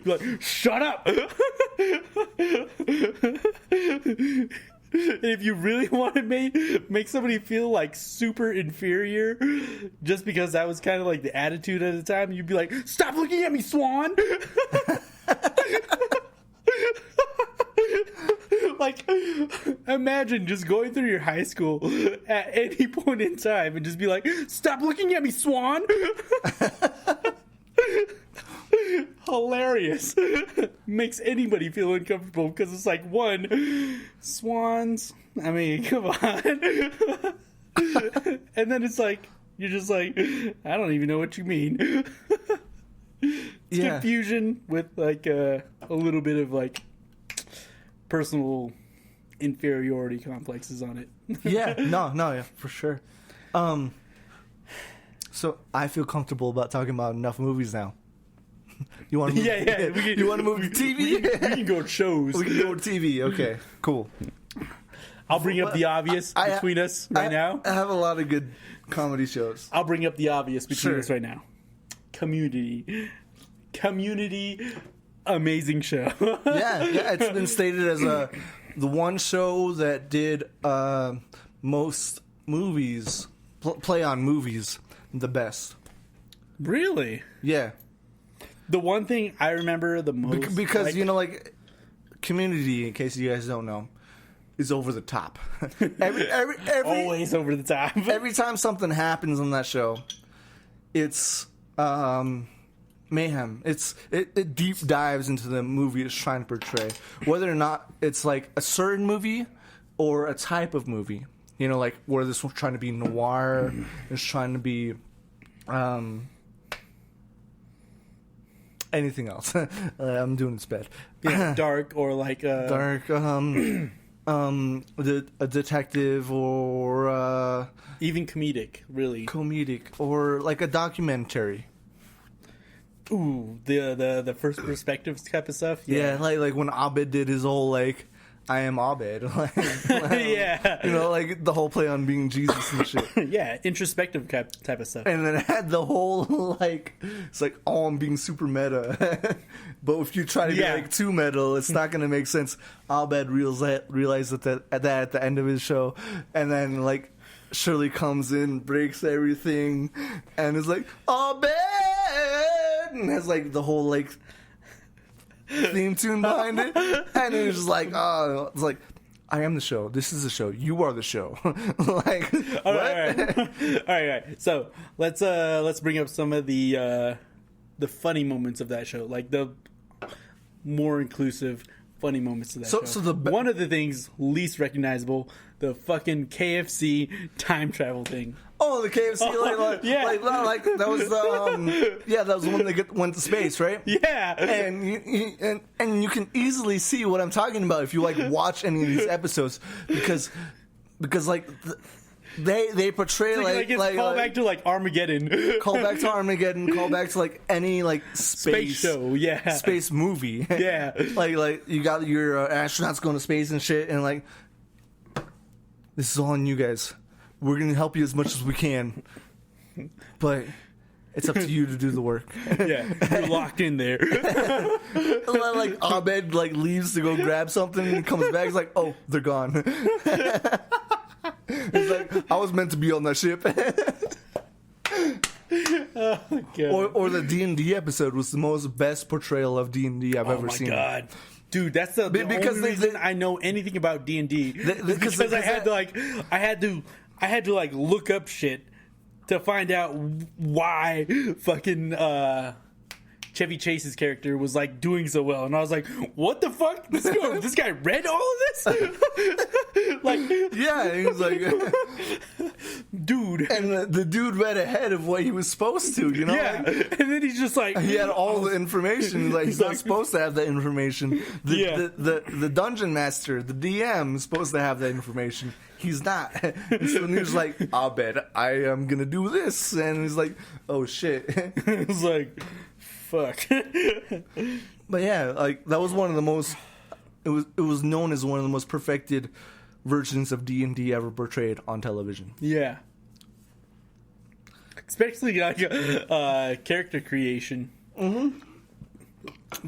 Be like, shut up. And if you really want to make somebody feel like super inferior, just because that was kind of like the attitude at the time, you'd be like, stop looking at me, Swan. Like, imagine just going through your high school at any point in time and just be like, stop looking at me, Swan. Hilarious. Makes anybody feel uncomfortable because it's like, one, swans, I mean, come on. And then it's like, you're just like, I don't even know what you mean. It's confusion with like a little bit of like personal inferiority complexes on it. Yeah, for sure. So I feel comfortable about talking about enough movies now. You want to move? Yeah. You want to move to TV? We can go to shows. We can go to TV. Okay, cool. I'll bring up the obvious between us right now. I have a lot of good comedy shows. I'll bring up the obvious between us right now. Community, amazing show. Yeah, it's been stated as the one show that did most movies, play on movies, the best. Really? Yeah. The one thing I remember the most... Because, like, you know, like, Community, in case you guys don't know, is over the top. every always over the top. Every time something happens on that show, it's mayhem. It deep dives into the movie it's trying to portray. Whether or not it's, like, a certain movie or a type of movie. You know, like, where this one's trying to be noir, it's trying to be... anything else. I'm doing this bad. Yeah, dark or like dark. A detective or even comedic, really. Comedic or like a documentary. Ooh, the first perspective type of stuff. Yeah, like when Abed did his whole like, I am Abed. Like, yeah, you know, like the whole play on being Jesus and shit. Yeah, introspective type of stuff. And then it had the whole like, it's like, oh, I'm being super meta. But if you try to be like too meta, it's not going to make sense. Abed realized that at the end of his show, and then like Shirley comes in, breaks everything, and is like, Abed, and has like the whole like theme tune behind it, and it was just like, oh, it's like, I am the show. This is the show. You are the show. Like, all what? right. So let's bring up some of the funny moments of that show, like the more inclusive funny moments of that show. So one of the things least recognizable, the fucking KFC time travel thing. Oh, the KFC, like that was the that was the one that went to space, right? Yeah, and you can easily see what I'm talking about if you like watch any of these episodes, because like they portray it's call back to like Armageddon, call back to like any like space show, space movie, like you got your astronauts going to space and shit, and like, this is all on you guys. We're going to help you as much as we can, but it's up to you to do the work. Yeah, you're locked in there. Like Abed like leaves to go grab something and comes back. He's like, oh, they're gone. He's like, I was meant to be on that ship. Oh my God. Or the D&D episode was the best portrayal of D&D I've ever seen. Oh my God. Dude, that's the only reason I know anything about D&D. Because I had to look up shit to find out why fucking Chevy Chase's character was like doing so well, and I was like, "What the fuck? This guy read all of this?" Like, yeah, he was like, dude, and the dude read ahead of what he was supposed to, you know? Yeah, like, and then he's just like, he had all the information. Like, he's not supposed to have that information. The dungeon master, the DM, is supposed to have that information. He's not. And so he was like, I'll bet I am gonna do this, and he's like, oh shit. It's like, fuck. But yeah, like that was one of the most. It was known as one of the most perfected versions of D&D ever portrayed on television. Yeah. Especially like character creation. Mm-hmm.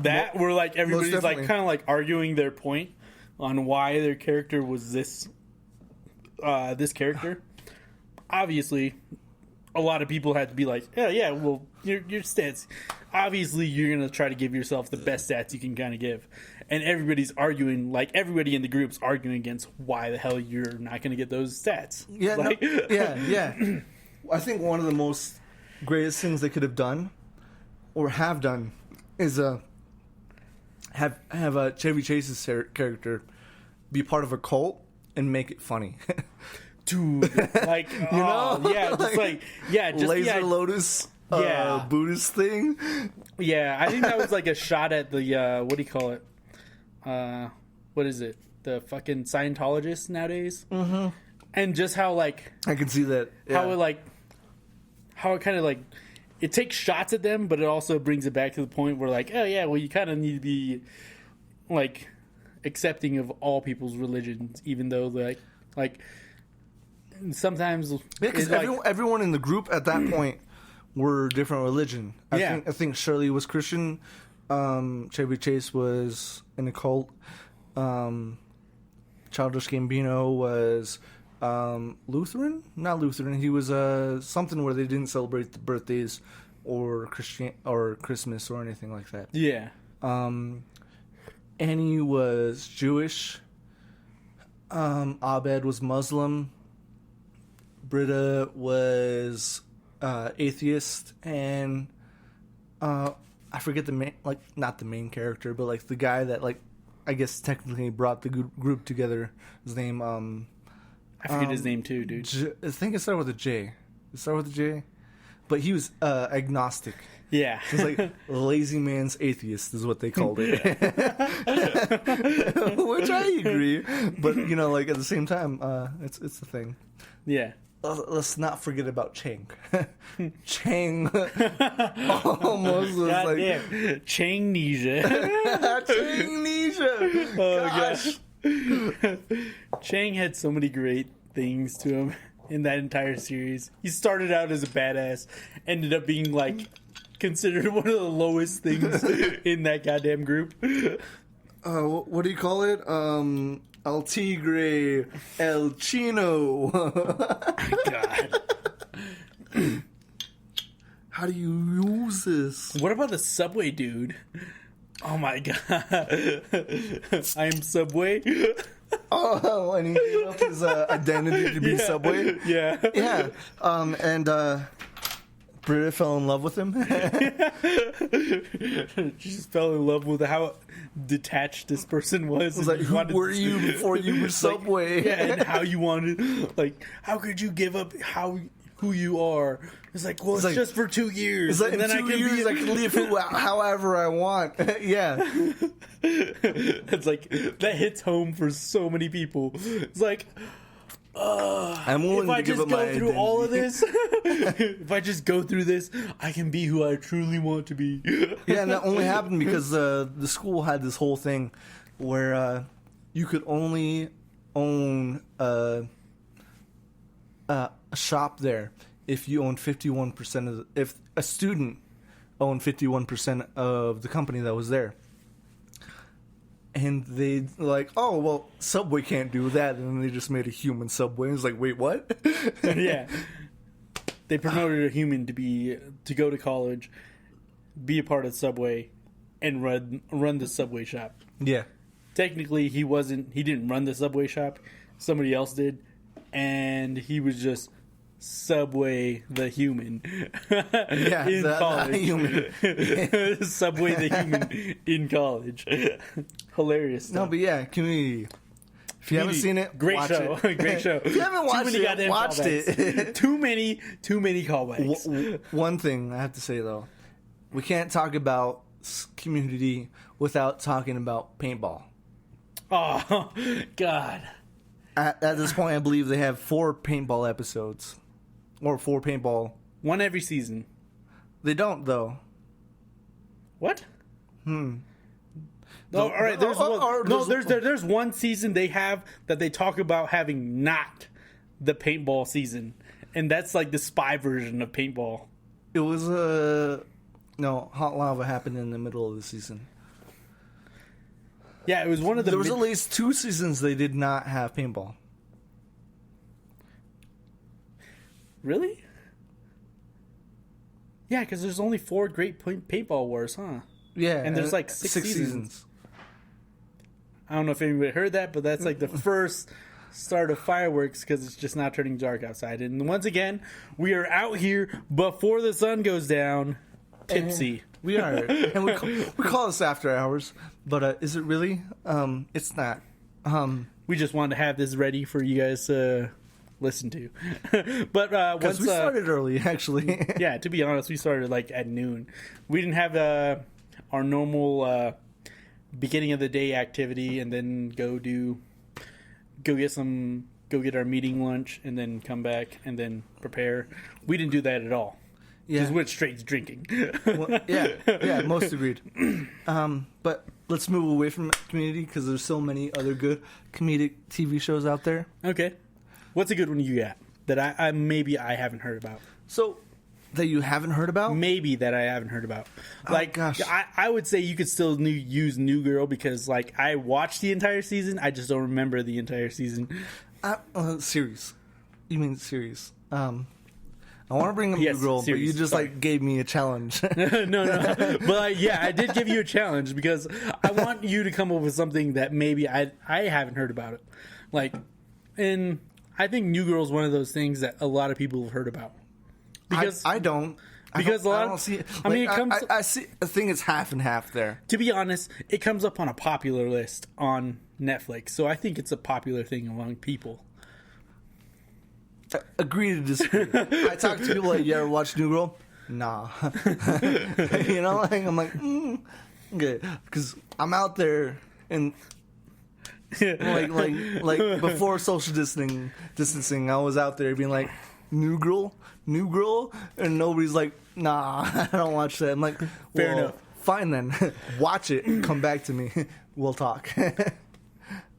That where like everybody's like kind of like arguing their point on why their character was this character. Obviously, a lot of people had to be like, yeah, well, your stats. Obviously, you're gonna try to give yourself the best stats you can kind of give, and everybody's arguing, like everybody in the group's arguing against why the hell you're not gonna get those stats. Yeah, like, yeah. I think one of the most greatest things they could have done, or have done, is have Chevy Chase's character be part of a cult and make it funny. Dude, like, you know, just Laser Lotus, Buddhist thing. Yeah, I think that was like a shot at the what do you call it? What is it? The fucking Scientologists nowadays. Mm-hmm. And just how like I can see that. Yeah. How it kind of like it takes shots at them, but it also brings it back to the point where like, oh yeah, well you kind of need to be like accepting of all people's religions, even though like sometimes because everyone in the group at that point were different religion. I think Shirley was Christian, Chevy Chase was in a cult, Childish Gambino was Lutheran, not Lutheran. He was something where they didn't celebrate the birthdays or Christian or Christmas or anything like that. Yeah. Annie was Jewish. Abed was Muslim. Britta was atheist, and I forget the main, like, not the main character, but like the guy that, like, I guess technically brought the group together. His name, I forget his name too, dude. I think it started with a J. It started with a J, but he was agnostic. Yeah. It's like lazy man's atheist is what they called it. Which I agree. But, you know, like, at the same time, it's the thing. Yeah. Let's not forget about Chang. Chang almost was God like... damn. Changnesia. Changnesia! Oh, gosh. Chang had so many great things to him in that entire series. He started out as a badass, ended up being, like, considered one of the lowest things in that goddamn group. What do you call it? El Tigre, El Chino. God. How do you use this? What about the Subway dude? Oh my god. I am Subway. Oh, and he gave up his identity to be Subway? Yeah. Yeah. And Britta fell in love with him. She just fell in love with how detached this person was. It was like, who were you before you were Subway? Like, yeah, and how you wanted, like, how could you give up who you are? It's like, well, it's like, just for 2 years. It's like, and in then 2 years I can live however I want. Yeah. It's like, that hits home for so many people. It's like, I'm willing if I to give just up my go through identity. all of this, if I just go through this, I can be who I truly want to be. Yeah, and that only happened because the school had this whole thing where you could only own a shop there if you owned 51% of if a student owned 51% of the company that was there. And they like, oh, well, Subway can't do that. And then they just made a human Subway. And it's like, wait, what? Yeah. They promoted a human to go to college, be a part of Subway, and run the Subway shop. Yeah. Technically, he didn't run the Subway shop. Somebody else did. And he was just Subway the human. Yeah, in college. the human. Subway the human in college. Hilarious stuff. No, but yeah, Community. If you haven't seen it, great watch show. it. Great show. If you haven't watched it, watched it. Too many callbacks. One thing I have to say though, we can't talk about Community without talking about paintball. Oh God! At this point, I believe they have 4 paintball episodes, or 4 paintball. One every season. They don't though. What? No, all right. There's one season they have that they talk about having not the paintball season, and that's like the spy version of paintball. It was no, Hot Lava happened in the middle of the season. Yeah, it was one of the. There was at least 2 seasons they did not have paintball. Really? Yeah, because there's only 4 great paintball wars, huh? Yeah, and there's like 6 seasons. I don't know if anybody heard that, but that's like the first start of fireworks because it's just not turning dark outside. And once again, we are out here before the sun goes down, tipsy. We are, and we call this After Hours, but is it really? It's not. We just wanted to have this ready for you guys to listen to. But once we started early, actually. Yeah, to be honest, we started like at noon. We didn't have our normal beginning of the day activity, and then go get our meeting lunch, and then come back and then prepare. We didn't do that at all. Yeah. Just went straight to drinking. Well, yeah, most agreed. But let's move away from Community because there's so many other good comedic TV shows out there. Okay, what's a good one you got that I maybe I haven't heard about? So that you haven't heard about? Maybe that I haven't heard about. Like, gosh. I would say you could still use New Girl because, like, I watched the entire season. I just don't remember the entire season. Series. You mean series? I want to bring up Yes, New Girl, but series, you just sorry. like gave me a challenge. No. But yeah, I did give you a challenge because I want you to come up with something that maybe I haven't heard about it. Like, and I think New Girl is one of those things that a lot of people have heard about. Because I don't. Because I don't see it. I mean, it comes. I see. I think it's half and half there. To be honest, it comes up on a popular list on Netflix, so I think it's a popular thing among people. Agree to disagree. I talk to people like, you ever watch New Girl? Nah. You know, like, I'm like, okay, because I'm out there and like before social distancing, I was out there being like, New Girl, and nobody's like, nah, I don't watch that. I'm like, Fair enough. Fine then, watch it, come back to me, we'll talk.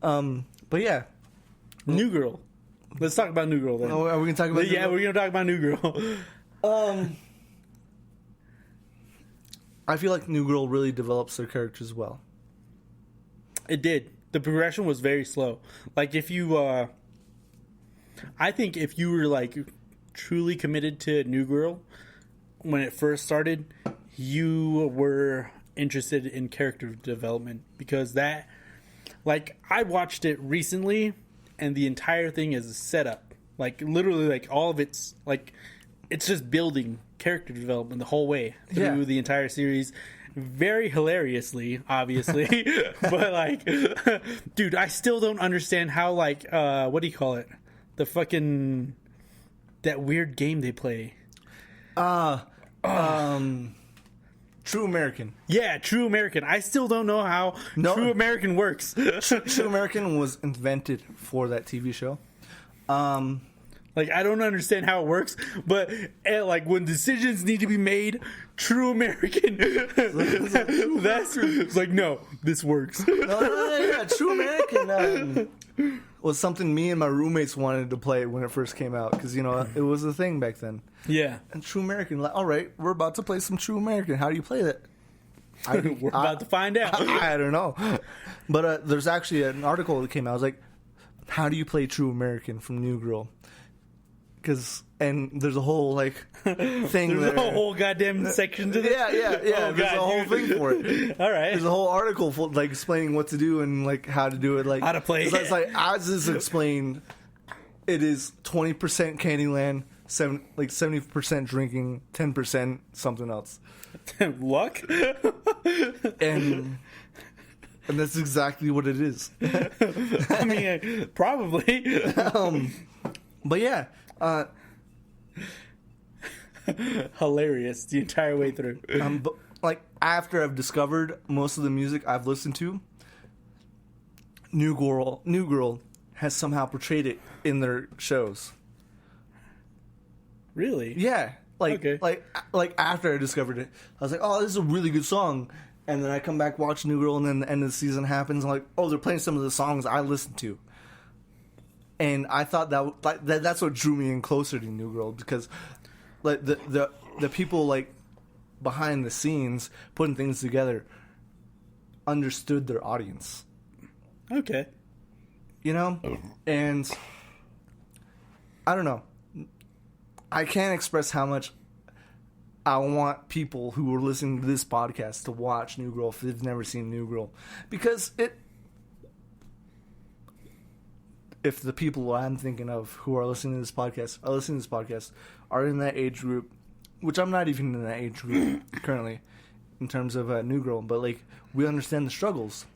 But yeah, New Girl. Let's talk about New Girl then. are we gonna talk about? Yeah, we're gonna talk about New Girl. I feel like New Girl really develops their characters well. It did. The progression was very slow. Like if you, I think if you were like truly committed to New Girl when it first started, you were interested in character development because that, like, I watched it recently and the entire thing is a setup. Like literally, like all of it's like it's just building character development the whole way through the entire series. Very hilariously, obviously, but like, dude, I still don't understand how like what do you call it? The fucking that weird game they play. True American. Yeah, True American. I still don't know how True American works. True American was invented for that TV show. Like, I don't understand how it works, but like when decisions need to be made, True American. That's it's like, no, this works. Yeah, True American was something me and my roommates wanted to play when it first came out because, you know, it was a thing back then. Yeah. And True American, like, all right, we're about to play some True American. How do you play that? We're about to find out. I don't know. But there's actually an article that came out. I was like, how do you play True American from New Girl? And there's a whole like thing There's there. a whole goddamn section to this. Yeah. Oh, there's God, a whole thing for it. All right. There's a whole article for, like explaining what to do and like how to do it, like How to play It's, it. it's like as is explained, it is 20% Candyland, 70% drinking, 10% something else, Luck. and that's exactly what it is. I mean, probably. But yeah. Hilarious the entire way through. But like after I've discovered most of the music I've listened to, New Girl has somehow portrayed it in their shows. Really? Yeah, Okay. like after I discovered it, I was like, oh, this is a really good song. And then I come back watch New Girl, and then the end of the season happens. I'm like, oh, they're playing some of the songs I listened to. And I thought that's what drew me in closer to New Girl because, like the people like behind the scenes putting things together understood their audience, Okay. you know, and I don't know. I can't express how much I want people who are listening to this podcast to watch New Girl if they've never seen New Girl, because if the people I'm thinking of who are listening to this podcast are in that age group, which I'm not even in that age group currently in terms of New Girl, but like we understand the struggles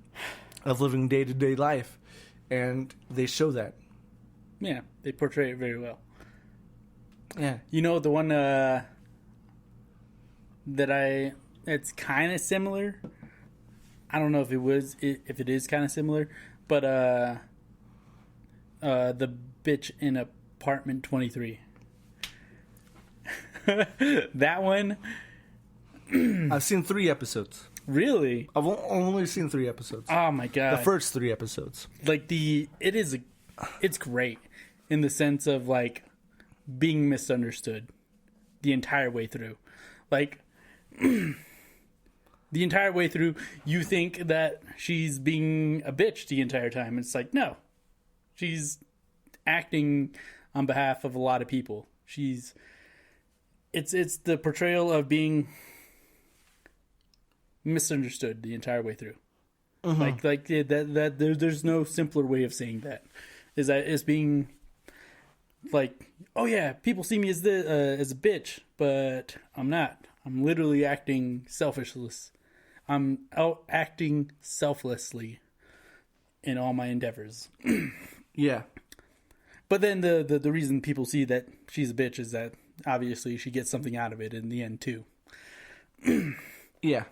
of living day-to-day life, and they show that. Yeah, they portray it very well. Yeah. You know, the one it's kind of similar. I don't know if it is kind of similar, but the bitch in Apartment 23. That one. I've seen 3 episodes. Really? I've only seen 3 episodes. Oh my god. The first 3 episodes. Like it's great in the sense of like being misunderstood the entire way through. Like the entire way through you think that she's being a bitch the entire time. It's like, no. She's acting on behalf of a lot of people. She's it's the portrayal of being misunderstood the entire way through. There's no simpler way of saying that. Is that it's being like, oh yeah, people see me as a bitch, but I'm not. I'm literally acting selfishless. I'm out acting selflessly in all my endeavors. Yeah. But then the reason people see that she's a bitch is that obviously she gets something out of it in the end too. Yeah.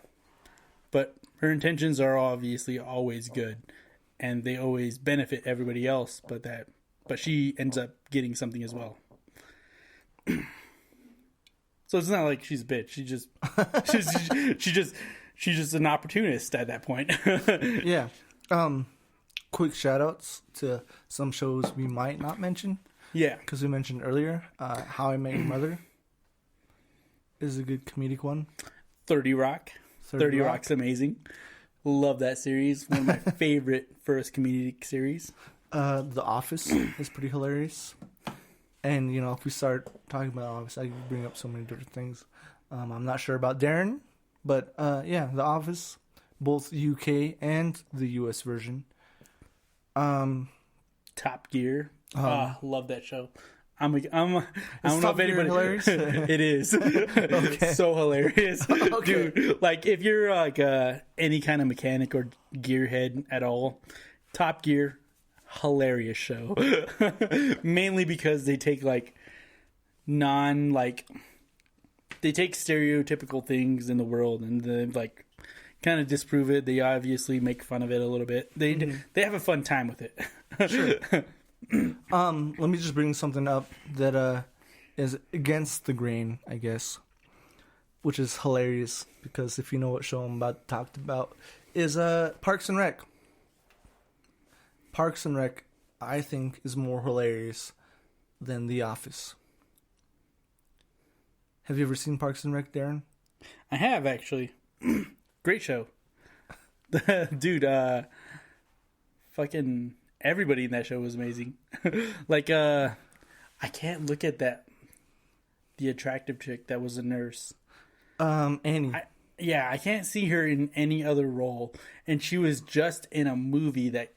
But her intentions are obviously always good, and they always benefit everybody else. But she ends up getting something as well. So it's not like she's a bitch. She's just an opportunist at that point. Yeah. Quick shout outs to some shows we might not mention. Yeah. Because we mentioned earlier, How I Met Your Mother is a good comedic one. 30 Rock. 30 Rock. Rock's amazing. Love that series. One of my favorite first comedic series. The Office is pretty hilarious. And, if we start talking about Office, I could bring up so many different things. I'm not sure about Darren, but yeah, The Office, both UK and the US version. Top Gear. Love that show. I don't know Top if anybody. Gear hilarious? It is. Okay. So hilarious, Okay. dude. Like if you're like any kind of mechanic or gearhead at all, Top Gear, hilarious show. Mainly because they take they take stereotypical things in the world and they kind of disprove it. They obviously make fun of it a little bit. They have a fun time with it. Sure. Let me just bring something up that is against the grain, I guess, which is hilarious because if you know what show I'm about to talk about is Parks and Rec. Parks and Rec, I think, is more hilarious than The Office. Have you ever seen Parks and Rec, Darren? I have, actually. Great show. Dude, fucking everybody in that show was amazing. I can't look at the attractive chick that was a nurse. Annie. I can't see her in any other role. And she was just in a movie in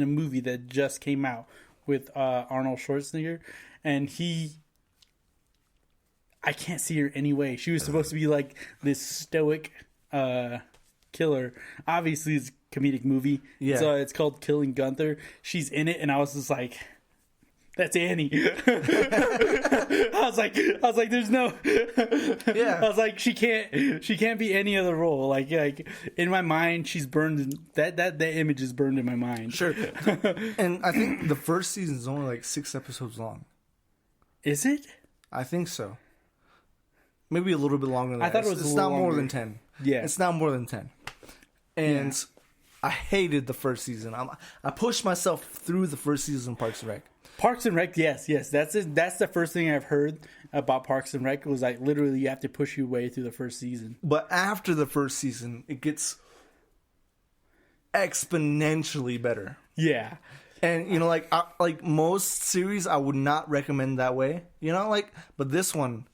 a movie that just came out with Arnold Schwarzenegger. And I can't see her any way. She was supposed to be like this stoic killer. Obviously, it's a comedic movie. Yeah. So it's called Killing Gunther. She's in it, and I was just like, "That's Annie." I was like, "There's no." Yeah. I was like, she can't be any other role. Like in my mind, she's burned. That image is burned in my mind. Sure. And I think the first season is only 6 episodes long. Is it? I think so. Maybe a little bit longer than that. I thought it was It's a not little more longer. than 10. Yeah. It's not more than 10. And I hated the first season. I pushed myself through the first season of Parks and Rec. Parks and Rec, yes. That's the first thing I've heard about Parks and Rec was literally you have to push your way through the first season. But after the first season, it gets exponentially better. Yeah. And like most series, I would not recommend that way. But this one,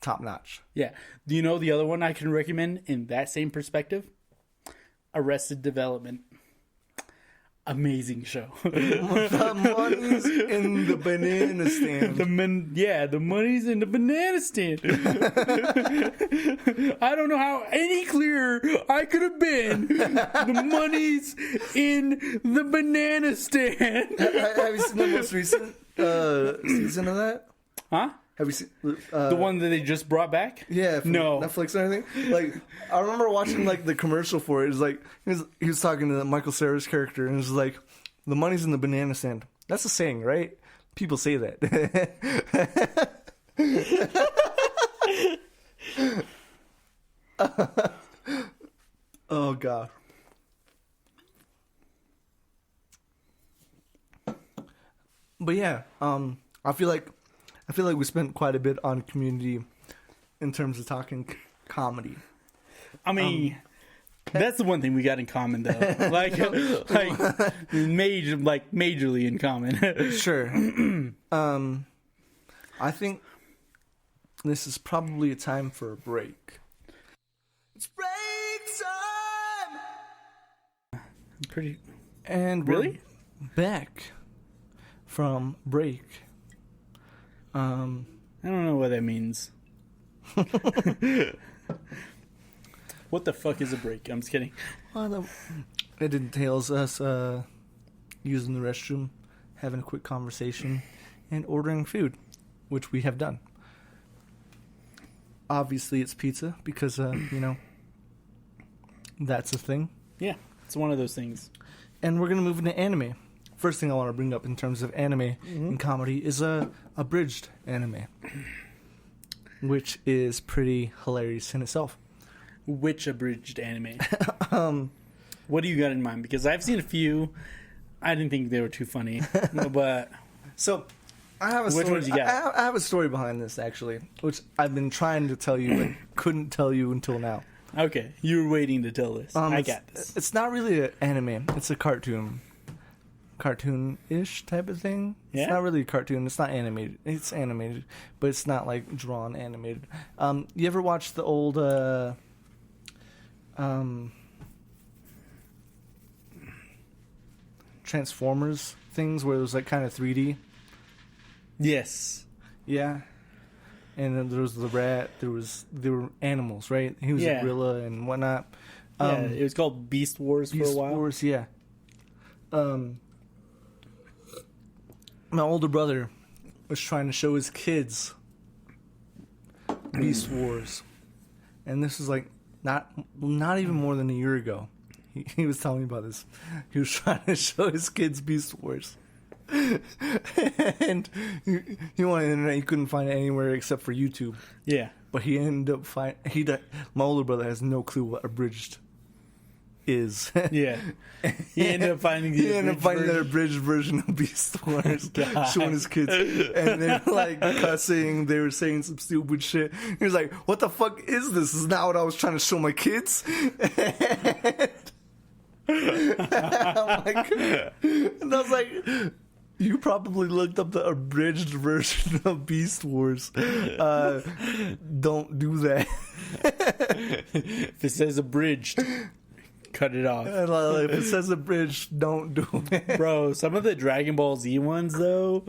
top notch. Yeah. Do you know the other one I can recommend in that same perspective? Arrested Development. Amazing show. The money's in the banana stand. The money's in the banana stand. I don't know how any clearer I could have been. The money's in the banana stand. Have you seen the most recent season of that? Huh? Have you seen The one that they just brought back? Yeah, from No. Netflix or anything. I remember watching the commercial for it. It was he was talking to Michael Cera's character, and it was like, "The money's in the banana stand." That's a saying, right? People say that. Oh god. But yeah, I feel like we spent quite a bit on Community in terms of talking comedy. I mean, that's the one thing we got in common, though. majorly in common. Sure. I think this is probably a time for a break. It's break time! Pretty. And Really? we're back from break. I don't know what that means. What the fuck is a break? I'm just kidding. Well, it entails us using the restroom, having a quick conversation, and ordering food, which we have done. Obviously, it's pizza because, that's a thing. Yeah, it's one of those things. And we're going to move into anime. First thing I want to bring up in terms of anime and comedy is abridged anime, which is pretty hilarious in itself. Which abridged anime? What do you got in mind? Because I've seen a few. I didn't think they were too funny, but so I have a which story. ones you got? I have a story behind this actually, which I've been trying to tell you, but couldn't tell you until now. Okay, you were waiting to tell this. I got this. It's not really an anime. It's a cartoon-ish type of thing. Yeah? It's not really a cartoon. It's not animated. It's animated, but it's not like drawn animated. You ever watch the old Transformers things where it was like kind of 3D? Yes. Yeah. And then there was the rat. There were animals, right? He was a gorilla and whatnot. Yeah, it was called Beast Wars for a while. Beast Wars, yeah. My older brother was trying to show his kids Beast Wars, and this was like not even more than a year ago. He was telling me about this. He was trying to show his kids Beast Wars. And he wanted the internet. He couldn't find it anywhere except for YouTube. Yeah, but he ended up my older brother has no clue what abridged is. Yeah, he ended up finding that abridged version of Beast Wars, showing his kids, and they're like cussing. They were saying some stupid shit. He was like, "What the fuck is this? This is not what I was trying to show my kids." And I was like, you probably looked up the abridged version of Beast Wars. Don't do that. If it says abridged, cut it off. If it says abridged, don't do it. Bro, some of the Dragon Ball Z ones, though,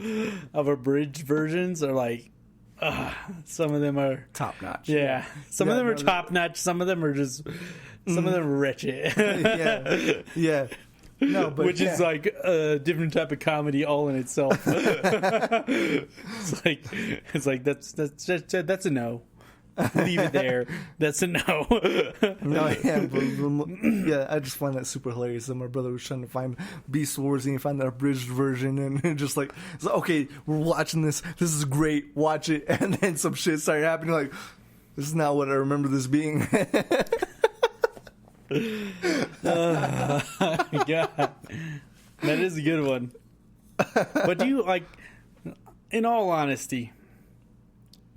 of abridged versions are like, some of them are top notch. Yeah. Some of them are top notch. Some of them are just, some of them are wretched. Yeah. No, but which is like a different type of comedy all in itself. It's like that's a no. Leave it there. That's a no. No, yeah, I just find that super hilarious. That my brother was trying to find Beast Wars and he found the abridged version, and just like, it's like, okay, we're watching this. This is great. Watch it, and then some shit started happening. Like, this is not what I remember this being. God, that is a good one. But do you like, in all honesty,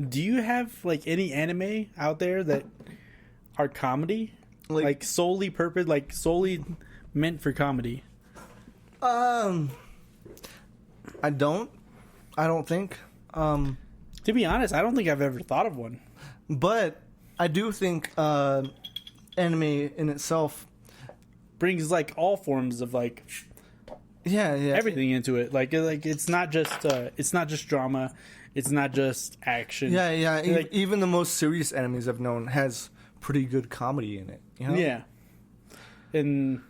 do you have like any anime out there that are comedy, like solely purpose, like solely meant for comedy? I don't think. To be honest, I don't think I've ever thought of one. But I do think anime in itself brings like all forms of like everything into it. Like it's not just drama, it's not just action. Yeah. Like, even the most serious animes I've known has pretty good comedy in it. You know? Yeah, and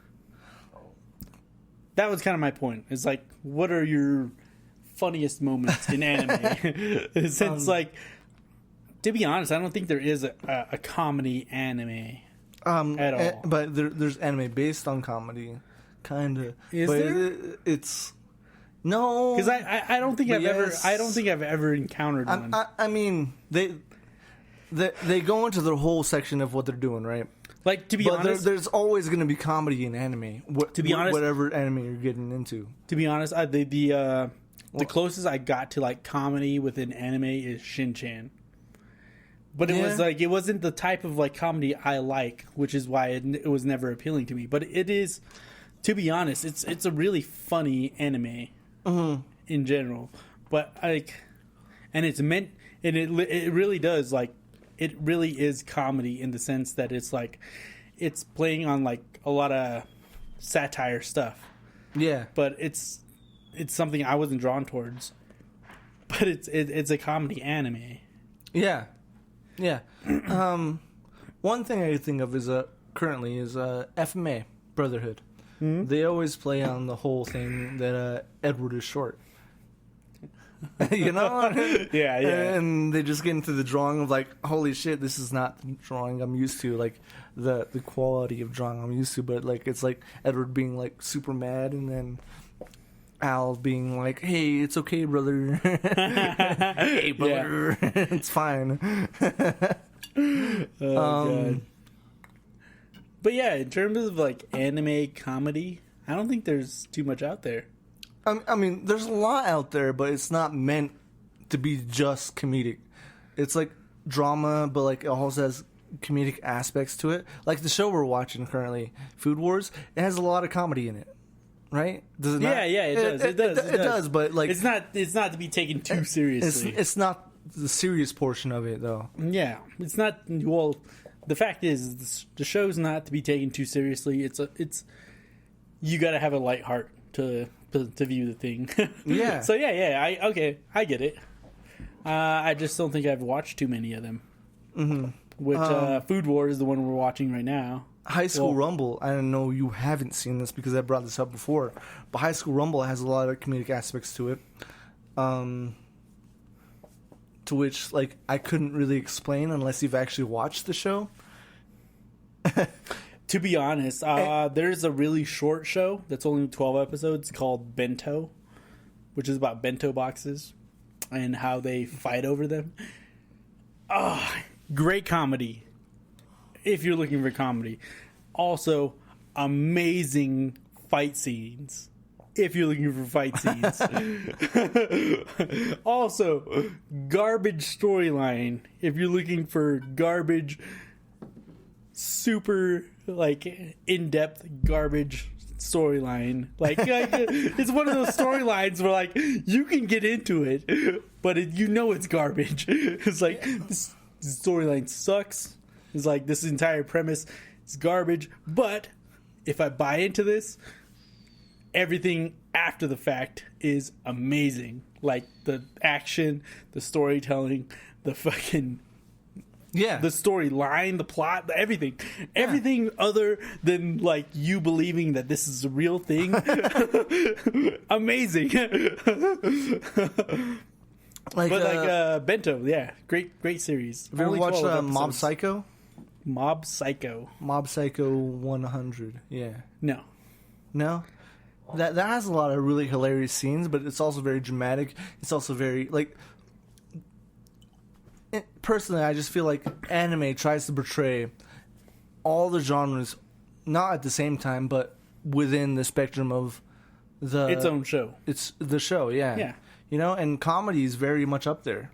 that was kind of my point. It's like, what are your funniest moments in anime? Since like, to be honest, I don't think there is a comedy anime at all. But there's anime based on comedy, kind of. Is but there? It's no, because I don't think I've ever encountered one. I mean they go into the whole section of what they're doing, right? Like, to be honest, there's always going to be comedy in anime. To be honest, whatever anime you're getting into. To be honest, the closest I got to like comedy within anime is Shin-Chan. But it was like, it wasn't the type of like comedy I like, which is why it was never appealing to me. But it is, to be honest, it's a really funny anime in general. But like, and it's meant, and it really does, like, it really is comedy in the sense that it's like it's playing on like a lot of satire stuff. Yeah, but it's something I wasn't drawn towards. But it's a comedy anime. Yeah. One thing I think of is currently is FMA Brotherhood. Mm-hmm. They always play on the whole thing that Edward is short. You know? Yeah. And they just get into the drawing of like, holy shit, this is not the drawing I'm used to, like the quality of drawing I'm used to, but like it's like Edward being like super mad and then Al being like, hey, it's okay, brother. Hey, brother. Yeah. It's fine. God. But yeah, in terms of like anime comedy, I don't think there's too much out there. I mean, there's a lot out there, but it's not meant to be just comedic. It's like drama, but like it also has comedic aspects to it. Like the show we're watching currently, Food Wars, it has a lot of comedy in it, right? Does it not? Yeah, it does. But like it's not to be taken too seriously. It's not the serious portion of it, though. Yeah, it's not. Well, the fact is, the show's not to be taken too seriously. It's you got to have a light heart to view the thing. Yeah. So I get it. I just don't think I've watched too many of them. Mm-hmm. Which Food Wars is the one we're watching right now. High School Rumble. I don't know you haven't seen this because I brought this up before, but High School Rumble has a lot of comedic aspects to it. To which like I couldn't really explain unless you've actually watched the show. To be honest, there's a really short show that's only 12 episodes called Bento, which is about bento boxes and how they fight over them. Great comedy if you're looking for comedy. Also, amazing fight scenes if you're looking for fight scenes. Also, garbage storyline if you're looking for garbage, super like in-depth garbage storyline. Like it's one of those storylines where like you can get into it, but it's garbage. It's like this storyline sucks. It's like this entire premise is garbage, but if I buy into this, everything after the fact is amazing. Like the action, the storytelling, the fucking the storyline, the plot, everything. Yeah. Everything other than like you believing that this is a real thing. Amazing. Bento, yeah. Great series. Have you ever watched Mob Psycho? Mob Psycho 100. Yeah. No? That has a lot of really hilarious scenes, but it's also very dramatic. It's also very like personally, I just feel like anime tries to portray all the genres, not at the same time, but within the spectrum of its own show. It's the show, yeah. Yeah. You know, and comedy is very much up there,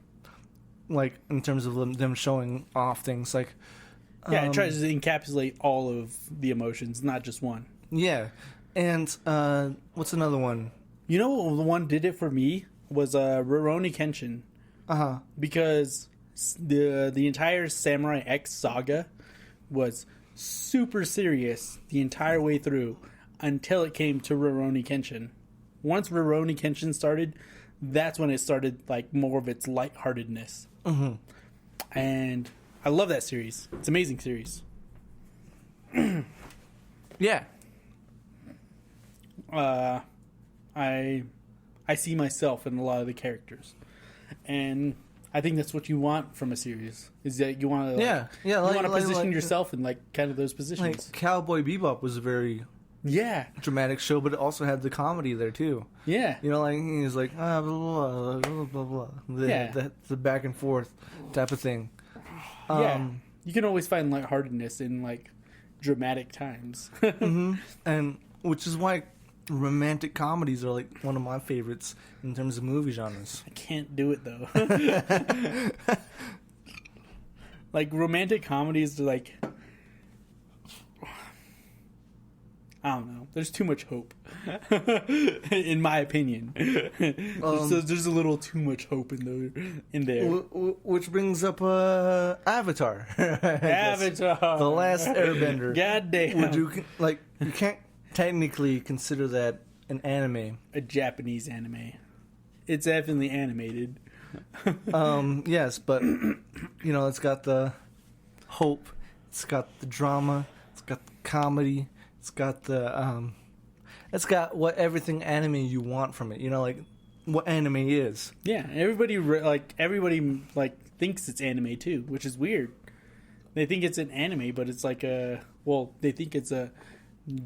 like in terms of them showing off things. Like, it tries to encapsulate all of the emotions, not just one. Yeah, and what's another one? You know, the one did it for me was Rurouni Kenshin. Because the entire Samurai X saga was super serious the entire way through until it came to Rurouni Kenshin. Once Rurouni Kenshin started, that's when it started like more of its lightheartedness. Mm-hmm. And I love that series. It's an amazing series. Yeah. I see myself in a lot of the characters, and I think that's what you want from a series. Is that you want to you want to position yourself in like kind of those positions. Like Cowboy Bebop was a very dramatic show, but it also had the comedy there too. Yeah, you know, like he's like blah blah blah blah blah. The back and forth type of thing. You can always find lightheartedness in like dramatic times. Mm-hmm. And which is why romantic comedies are like one of my favorites in terms of movie genres. I can't do it though. Like romantic comedies are like I don't know. There's too much hope, in my opinion. There's a little too much hope in there. Which brings up Avatar. Avatar, the Last Airbender. God damn. Would you you can't technically consider that an anime? A Japanese anime. It's definitely animated. Yes, but it's got the hope, it's got the drama, it's got the comedy. It's got it's got what everything anime you want from it. Like what anime is. Yeah, everybody thinks it's anime too, which is weird. They think it's an anime, but it's like they think it's a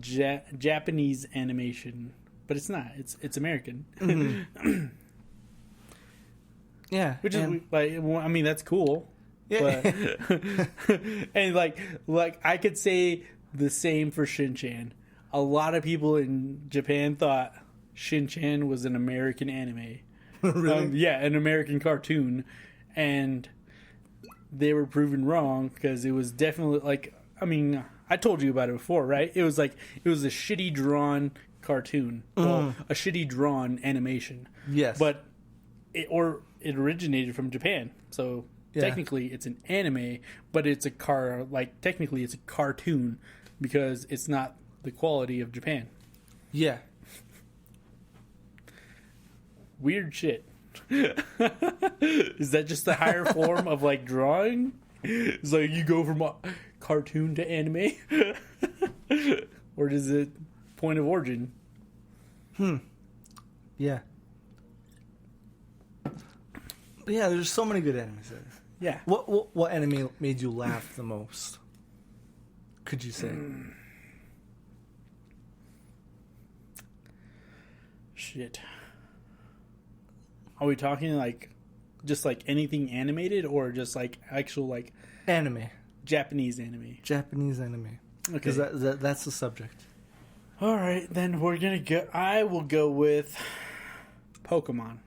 Japanese animation, but it's not. It's American. Mm-hmm. Yeah, which is that's cool. Yeah, but, and like I could say the same for Shin-Chan. A lot of people in Japan thought Shin-Chan was an American anime. Really? An American cartoon. And they were proven wrong because it was definitely I told you about it before, right? It was a shitty drawn cartoon. Well, a shitty drawn animation. Yes. But it originated from Japan. So technically it's an anime, but it's technically it's a cartoon because it's not the quality of Japan. Yeah. Weird shit. Is that just the higher form of drawing? It's like you go from a cartoon to anime? Or is it point of origin? Yeah. But yeah, there's so many good animes there. Yeah. What anime made you laugh the most? Could you say? Shit. Are we talking just anything animated or just actual anime? Japanese anime. Japanese anime. Okay. Because that's the subject. All right, then we're gonna go. I will go with Pokemon.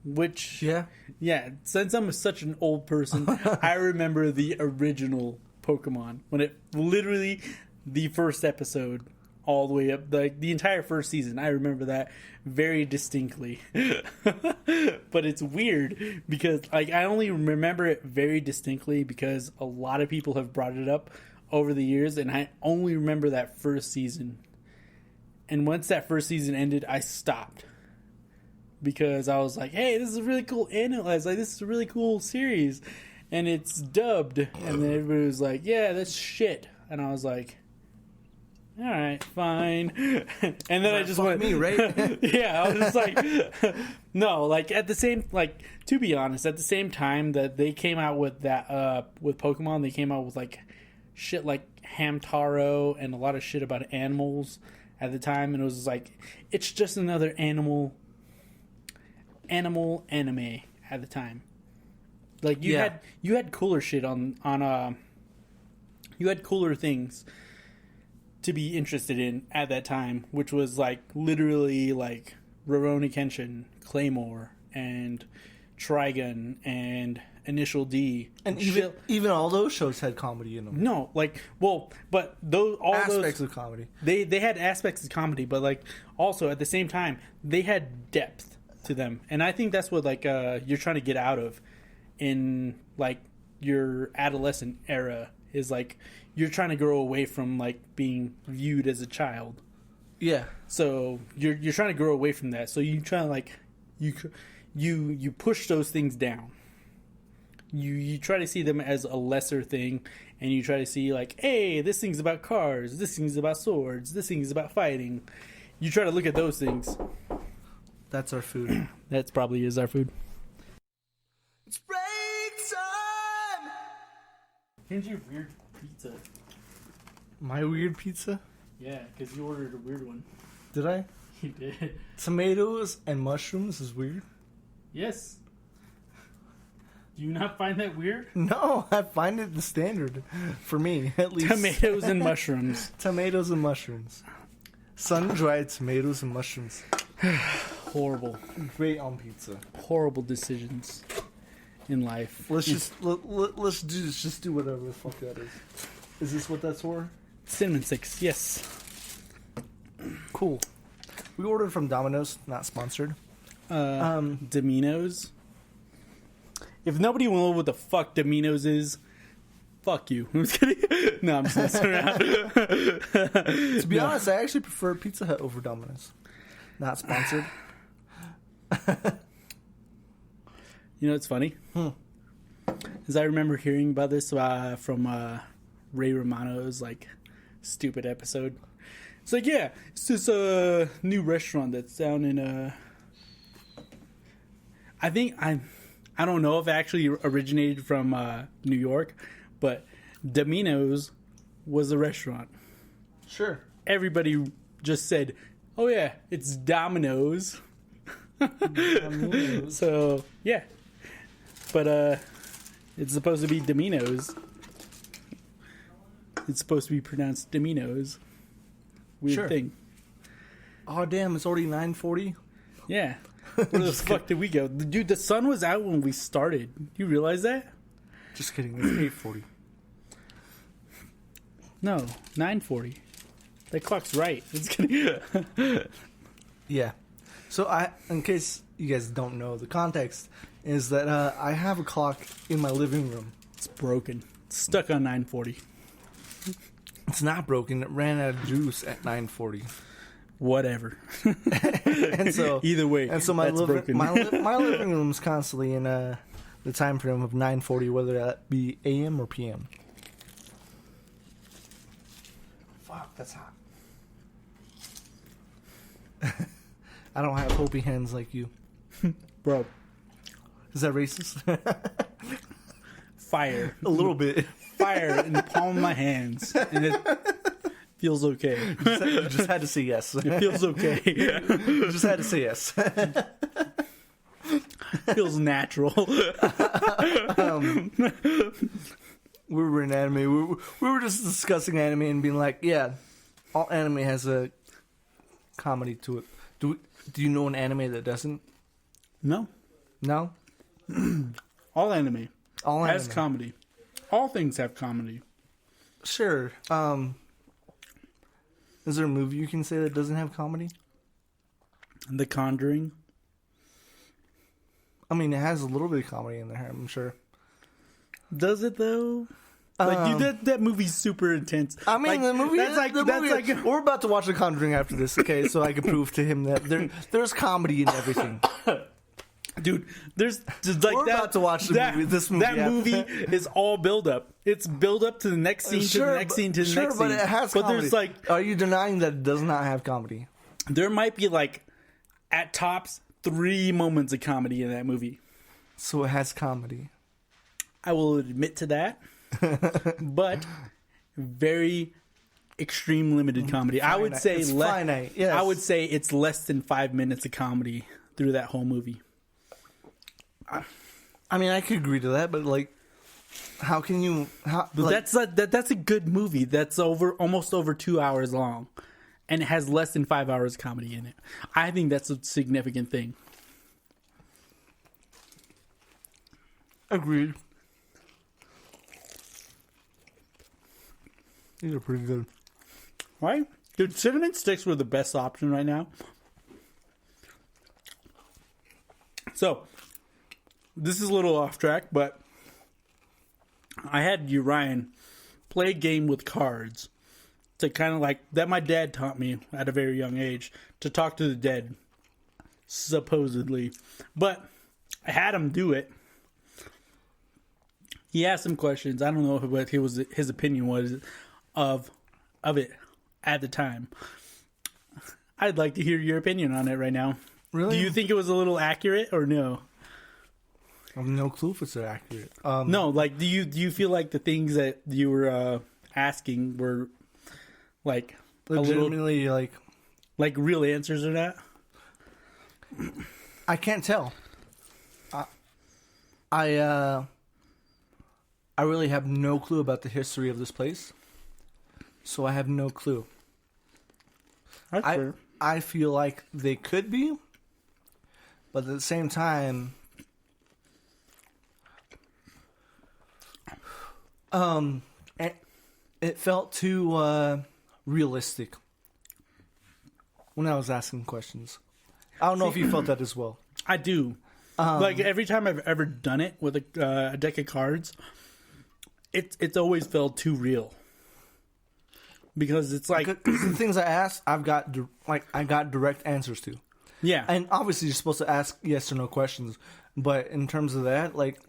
Which yeah, since I'm such an old person, I remember the original Pokemon when it literally the first episode all the way up, the entire first season. I remember that very distinctly. But it's weird because I only remember it very distinctly because a lot of people have brought it up over the years, and I only remember that first season. And once that first season ended, I stopped. Because I was like, hey, this is a really cool anime. This is a really cool series. And it's dubbed. And then everybody was like, yeah, that's shit. And I was like, all right, fine. And then I just went, me, right? Yeah, I was just like, no, at the same, to be honest, at the same time that they came out with that, with Pokemon, they came out with shit like Hamtaro and a lot of shit about animals at the time. And it was it's just another animal anime at the time. You had cooler shit on you had cooler things to be interested in at that time, which was literally Rurouni Kenshin, Claymore, and Trigun, and Initial D, and even all those shows had comedy in them. No, but those aspects of comedy. They had aspects of comedy, but also at the same time they had depth to them, and I think that's what you're trying to get out of in your adolescent era is you're trying to grow away from being viewed as a child. Yeah. So you're trying to grow away from that. So you try to you push those things down. You try to see them as a lesser thing, and you try to see hey, this thing's about cars, this thing's about swords, this thing's about fighting. You try to look at those things. That's our food. That probably is our food. It's break time! Here's your weird pizza. My weird pizza? Yeah, because you ordered a weird one. Did I? You did. Tomatoes and mushrooms is weird? Yes. Do you not find that weird? No, I find it the standard. For me, at least. Tomatoes and mushrooms. Tomatoes and mushrooms. Sun-dried tomatoes and mushrooms. Horrible. Great on pizza. Horrible decisions in life. Let's just do whatever the fuck that is. Is this what that's for? Cinnamon sticks, yes. Cool. We ordered from Domino's, not sponsored. Domino's. If nobody will know what the fuck Domino's is, fuck you. I'm just kidding. No, I'm just messing around. To be honest, I actually prefer Pizza Hut over Domino's. Not sponsored. You know what's funny? Is I remember hearing about this from Ray Romano's like stupid episode. It's like, yeah, it's this new restaurant that's down in I think I don't know if it actually originated from New York, but Domino's was a restaurant. Sure. Everybody just said, "Oh yeah, it's Domino's." Domino's. So yeah, but it's supposed to be Domino's. It's supposed to be pronounced Domino's. Weird Sure. thing. Oh damn! It's already 9:40. Yeah. Where the fuck did we go? Dude, the sun was out when we started. You realize that? Just kidding. It's 8:40. No, 9:40. That clock's right. It's gonna. Yeah. So in case you guys don't know, the context is that I have a clock in my living room. It's broken. It's stuck on 9:40. It's not broken. It ran out of juice at 9:40. Whatever. And so Either way, and so my that's broken. my living room's constantly in the time frame of 9:40, whether that be AM or PM. Fuck, that's hot. I don't have Hopi hands like you. Bro, Is that racist? fire. A little bit. Fire in the palm of my hands. And it feels okay. You just had to say yes. It feels okay. You just had to say yes. Feels natural. We were in anime. We were just discussing anime and being like, yeah, all anime has a comedy to it. Do you know an anime that doesn't? No. No? All anime All has anime. comedy. All things have comedy. Sure. Is there a movie you can say that doesn't have comedy? The Conjuring. I mean, it has a little bit of comedy in there, I'm sure. Does it though? Like, dude, that movie's super intense. I mean, Like, the movie. That's like We're about to watch The Conjuring after this, okay? So I can prove to him that there's comedy in everything. dude. There's just like We're that. about to watch this movie. That movie is all build up. It's build up to the next scene, to the next scene, to the next but scene. it has But comedy. there's like, Are you denying that it does not have comedy? there might be like, at tops, 3 moments of comedy in that movie. So it has comedy. I will admit to that, but very extreme limited comedy. I would say It's finite, yes. I would say it's less than 5 minutes of comedy through that whole movie. I mean, I could agree to that, but like, how can you? But that's a good movie. That's almost over 2 hours long, and it has less than 5 hours of comedy in it. I think that's a significant thing. Agreed. These are pretty good. Right? Dude, cinnamon sticks were the best option right now. So, this is a little off track, but I had Ryan play a game with cards to kind of like, that my dad taught me at a very young age, to talk to the dead, supposedly. But I had him do it. He asked some questions. I don't know what his opinion was of it at the time. I'd like to hear your opinion on it right now. Really? Do you think it was a little accurate or no? I have no clue if it's accurate. No, like do you feel like the things that you were asking were like legitimately like real answers or not? I can't tell. I really have no clue about the history of this place, so I have no clue. That's fair. I feel like they could be, but at the same time, it felt too realistic when I was asking questions. I don't know if you felt that as well. I do. Like every time I've ever done it with a deck of cards, it's always felt too real. Because it's like the things I asked, I got direct answers to. Yeah, and obviously you're supposed to ask yes or no questions, but in terms of that, like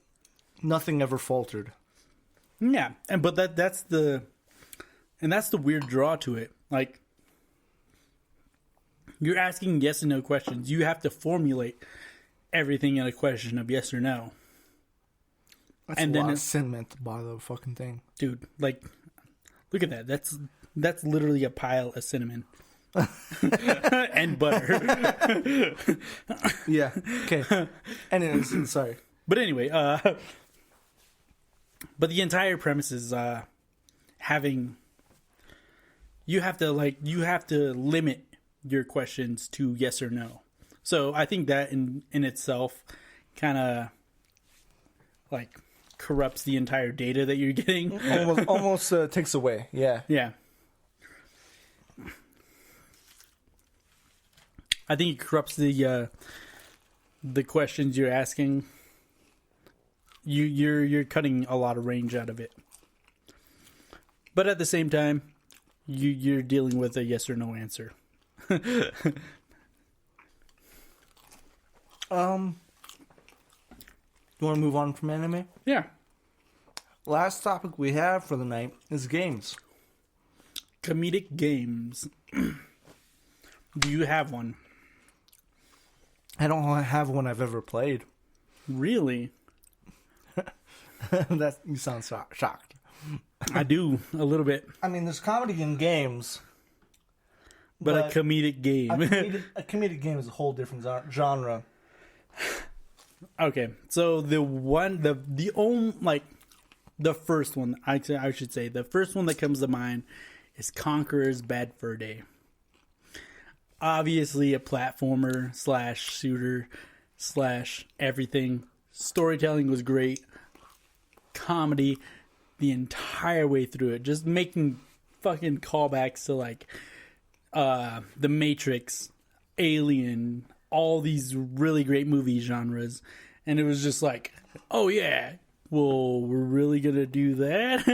nothing ever faltered. Yeah, but that's the weird draw to it. Like you're asking yes and no questions. You have to formulate everything in a question of yes or no. That's a lot of cinnamon at the bottom of the fucking thing, dude. Like, look at that. That's literally a pile of cinnamon and butter. Yeah. Okay. Anyways, sorry. But anyway, but the entire premise is you have to limit your questions to yes or no. So I think that in itself kind of like corrupts the entire data that you're getting. almost takes away. Yeah. Yeah. I think it corrupts the questions you're asking. You're cutting a lot of range out of it. But at the same time, you're dealing with a yes or no answer. You want to move on from anime? Yeah. Last topic we have for the night is games. Comedic games. Do you have one? I don't have one I've ever played. Really? You sound shocked. I do, a little bit. I mean, there's comedy in games. But a comedic game. a comedic game is a whole different genre. Okay, so the first one, I should say, the first one that comes to mind is Conqueror's Bad Fur Day. Obviously a platformer / shooter / everything. Storytelling was great. Comedy the entire way through it. Just making fucking callbacks to like The Matrix, Alien, all these really great movie genres. And it was just like, oh yeah, well, we're really gonna do that.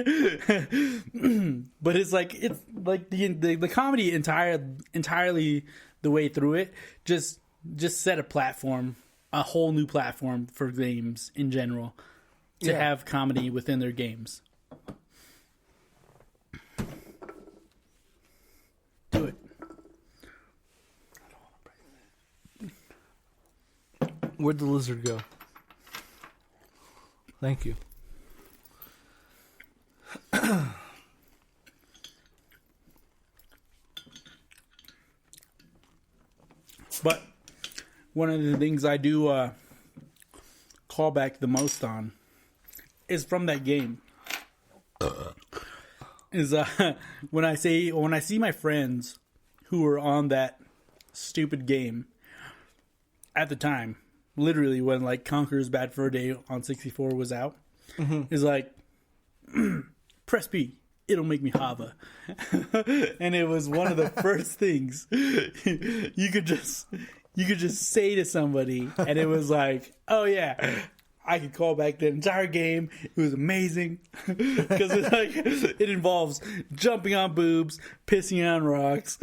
But it's like the comedy entirely the way through it just set a whole new platform for games in general to have comedy within their games. Do it. Where'd the lizard go? Thank you. But one of the things I do call back the most on is from that game. Is when I see my friends who were on that stupid game at the time, literally when like Conqueror's Bad Fur Day on 64 was out, is like press B, it'll make me hava. And it was one of the first things you could just say to somebody, and it was like, oh yeah, I could call back the entire game. It was amazing because it's like it involves jumping on boobs, pissing on rocks,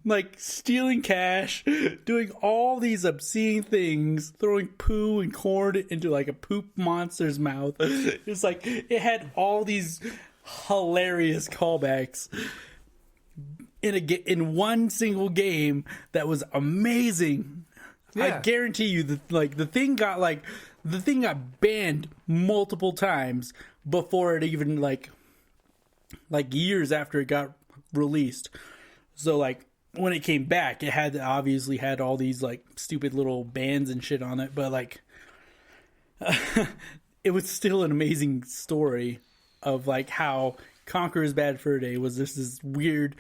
like stealing cash, doing all these obscene things, throwing poo and corn into like a poop monster's mouth. It's like it had all these hilarious callbacks in one single game that was amazing. Yeah. I guarantee you that the thing got banned multiple times before it even like years after it got released. So like when it came back, it obviously had all these like stupid little bans and shit on it, but like it was still an amazing story of like how Conqueror's Bad Fur Day was just this weird,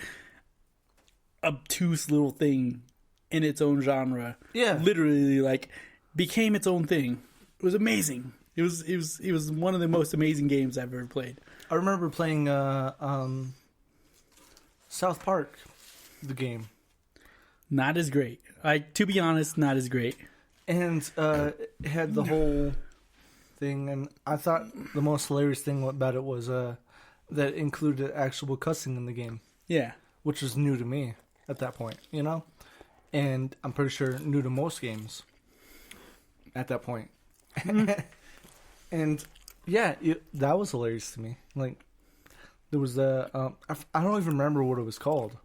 obtuse little thing in its own genre. Yeah. Literally like became its own thing. It was amazing. It was one of the most amazing games I've ever played. I remember playing South Park, the game. Not as great. To be honest, not as great. And it had the whole thing, and I thought the most hilarious thing about it was that it included actual cussing in the game. Yeah. Which was new to me at that point, you know? And I'm pretty sure new to most games at that point. And yeah, that was hilarious to me. Like, there was the, I don't even remember what it was called.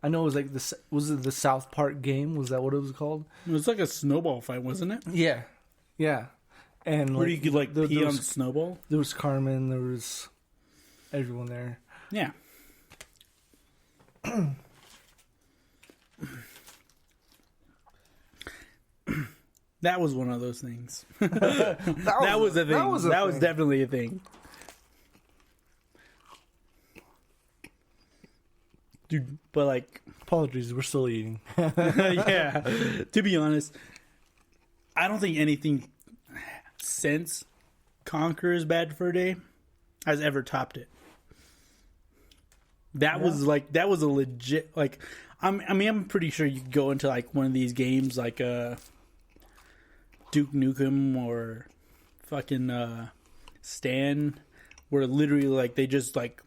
I know it was like was it the South Park game? Was that what it was called? It was like a snowball fight, wasn't it? Yeah. Yeah. And where you could like pee on the snowball? There was Carmen, there was everyone there. Yeah. That was one of those things. that was a thing. That was definitely a thing. Dude, but like... Apologies, we're still eating. Yeah. To be honest, I don't think anything since Conqueror's Bad Fur Day has ever topped it. That was a legit, like, I'm pretty sure you could go into like one of these games like Duke Nukem or fucking Stan, where literally like they just like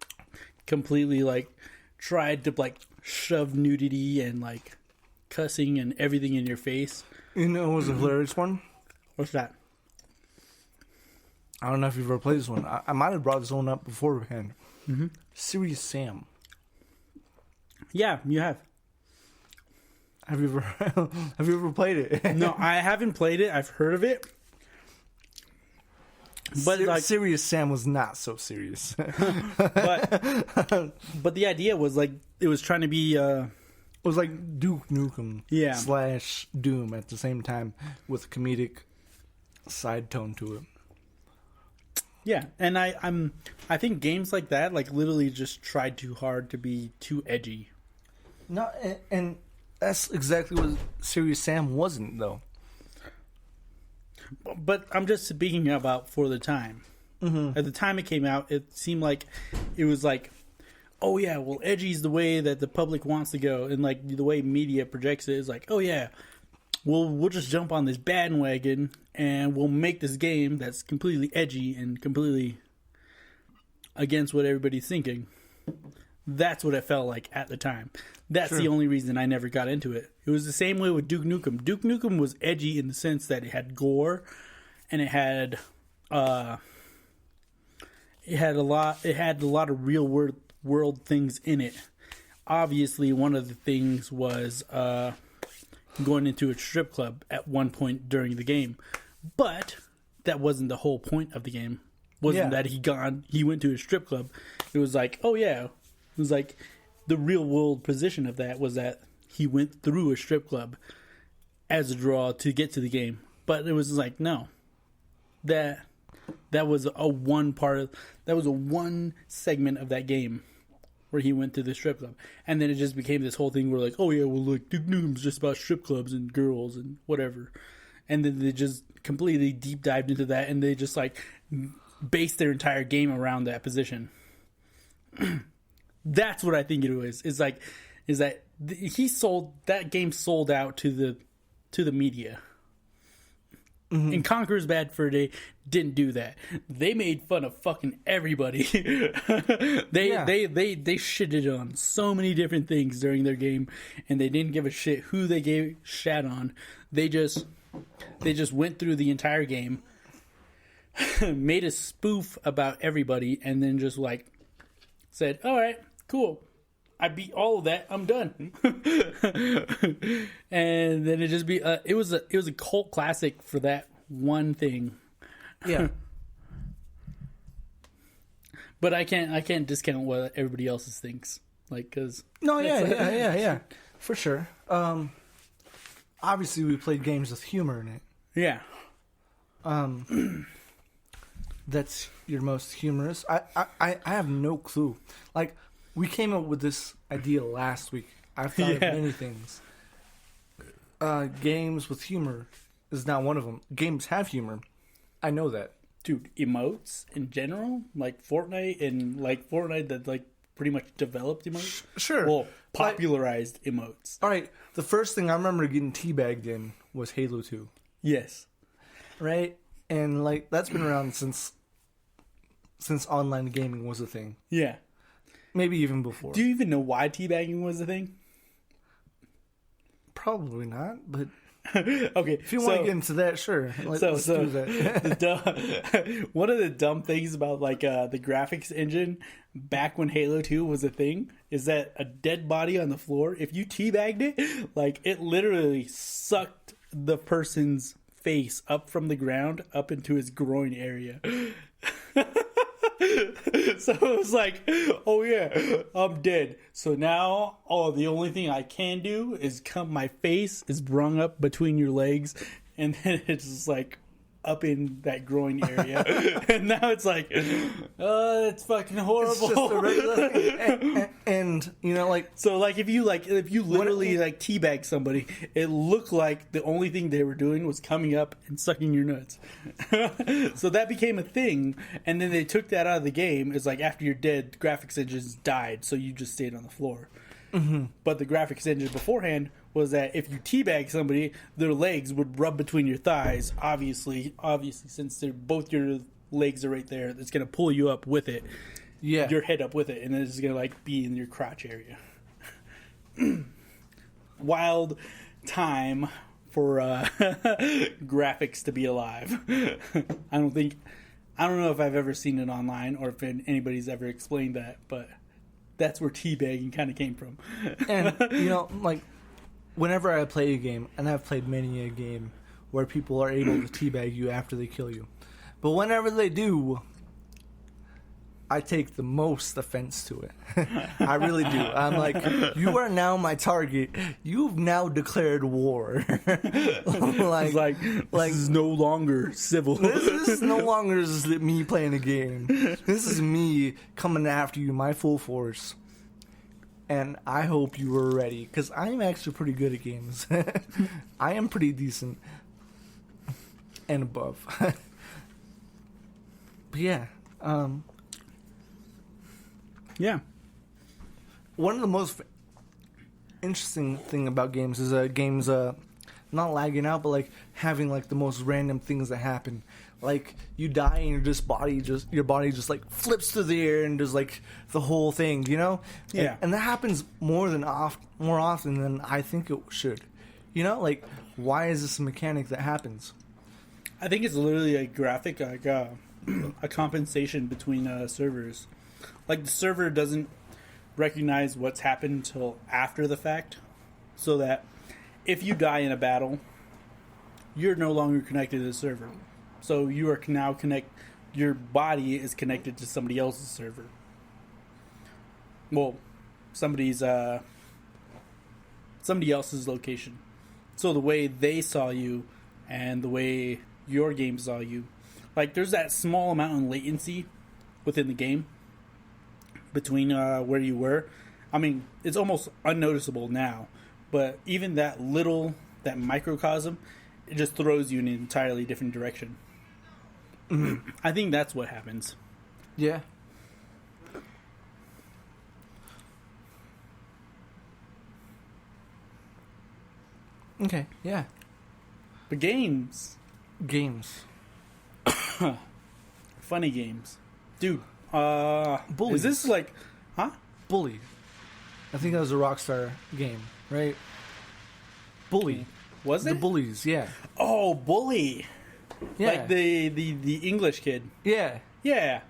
completely like tried to like shove nudity and like cussing and everything in your face. You know, it was a hilarious one. What's that? I don't know if you've ever played this one. I might have brought this one up beforehand. Mm-hmm. Serious Sam. Yeah, you have. Have you ever played it? No, I haven't played it. I've heard of it. But like, Serious Sam was not so serious. but the idea was like it was trying to be it was like Duke Nukem / Doom at the same time with a comedic side tone to it. Yeah, and I think games like that like literally just tried too hard to be too edgy. No, and that's exactly what Serious Sam wasn't, though. But I'm just speaking about for the time. Mm-hmm. At the time it came out, it seemed like it was like, oh yeah, well, edgy's the way that the public wants to go, and like the way media projects it is like, oh yeah, we'll just jump on this bandwagon and we'll make this game that's completely edgy and completely against what everybody's thinking. That's what it felt like at the time. That's the only reason I never got into it. It was the same way with Duke Nukem. Duke Nukem was edgy in the sense that it had gore and it had a lot of real world things in it. Obviously, one of the things was going into a strip club at one point during the game. But that wasn't the whole point of the game. Wasn't that he went to a strip club. It was like, oh yeah. It was like the real world position of that was that he went through a strip club as a draw to get to the game. But it was like, no. That was a one segment of that game where he went to the strip club. And then it just became this whole thing where like, oh yeah, well look, Duke Nukem's just about strip clubs and girls and whatever. And then they just completely deep dived into that and they just like based their entire game around that position. That's what I think it was. Is that that game sold out to the media. Mm-hmm. And Conqueror's Bad Fur Day didn't do that. They made fun of fucking everybody. They shitted on so many different things during their game, and they didn't give a shit who they gave shat on. They just went through the entire game, made a spoof about everybody, and then just like said, "All right, cool. I beat all of that. I'm done." And then it was a cult classic for that one thing. Yeah. But I can't discount what everybody else thinks. Like, cause yeah, for sure. Obviously, we played games with humor in it. Yeah. That's your most humorous. I have no clue. Like, we came up with this idea last week. I've thought of many things. Games with humor is not one of them. Games have humor. I know that. Dude, emotes in general, like Fortnite that like pretty much developed emotes. Sure. Well, popularized emotes. All right. The first thing I remember getting teabagged in was Halo 2. Yes. Right? And like that's been around since online gaming was a thing. Yeah. Maybe even before. Do you even know why teabagging was a thing? Probably not, but okay. if you want to get into that, sure. Let's do that. One of the dumb things about like the graphics engine back when Halo 2 was a thing is that a dead body on the floor, if you teabagged it, like it literally sucked the person's face up from the ground up into his groin area. So it was like, oh yeah, I'm dead. So now, the only thing I can do is my face is brung up between your legs, and then it's just like up in that groin area. And now it's like, it's fucking horrible. It's just a regular thing. And you know, like, so like if you literally like teabag somebody, it looked like the only thing they were doing was coming up and sucking your nuts. So that became a thing, and then they took that out of the game. It's like after you're dead, graphics engines died, so you just stayed on the floor. Mm-hmm. But the graphics engine beforehand was that if you teabag somebody, their legs would rub between your thighs. Obviously, since both your legs are right there, it's gonna pull you up with it. Yeah, your head up with it, and then it's gonna like be in your crotch area. Wild time for graphics to be alive. I don't know if I've ever seen it online or if anybody's ever explained that, but that's where teabagging kind of came from. And you know, like, whenever I play a game, and I've played many a game where people are able to teabag you after they kill you, but whenever they do, I take the most offense to it. I really do. I'm like, you are now my target. You've now declared war. like this is no longer civil. This is no longer just me playing a game. This is me coming after you, my full force. And I hope you were ready, because I am actually pretty good at games. I am pretty decent and above. But yeah. Yeah. One of the most interesting thing about games is games not lagging out, but like having like the most random things that happen. Like you die and your body just like flips through the air and does like the whole thing, you know? Yeah. And that happens more often than I think it should. You know, like why is this a mechanic that happens? I think it's literally a graphic, like a compensation between servers. Like the server doesn't recognize what's happened until after the fact, so that if you die in a battle, you're no longer connected to the server. So you are now your body is connected to somebody else's server. Well, somebody else's location. So the way they saw you and the way your game saw you, like there's that small amount of latency within the game between where you were. I mean, it's almost unnoticeable now, but even that microcosm, it just throws you in an entirely different direction. Mm-hmm. I think that's what happens. Yeah. Okay, yeah. But games. Funny games. Dude, Bullies. Is this like, huh? Bully. I think that was a Rockstar game, right? Bully. Was it? The Bullies, yeah. Oh, Bully. Yeah. Like the English kid. Yeah. Yeah.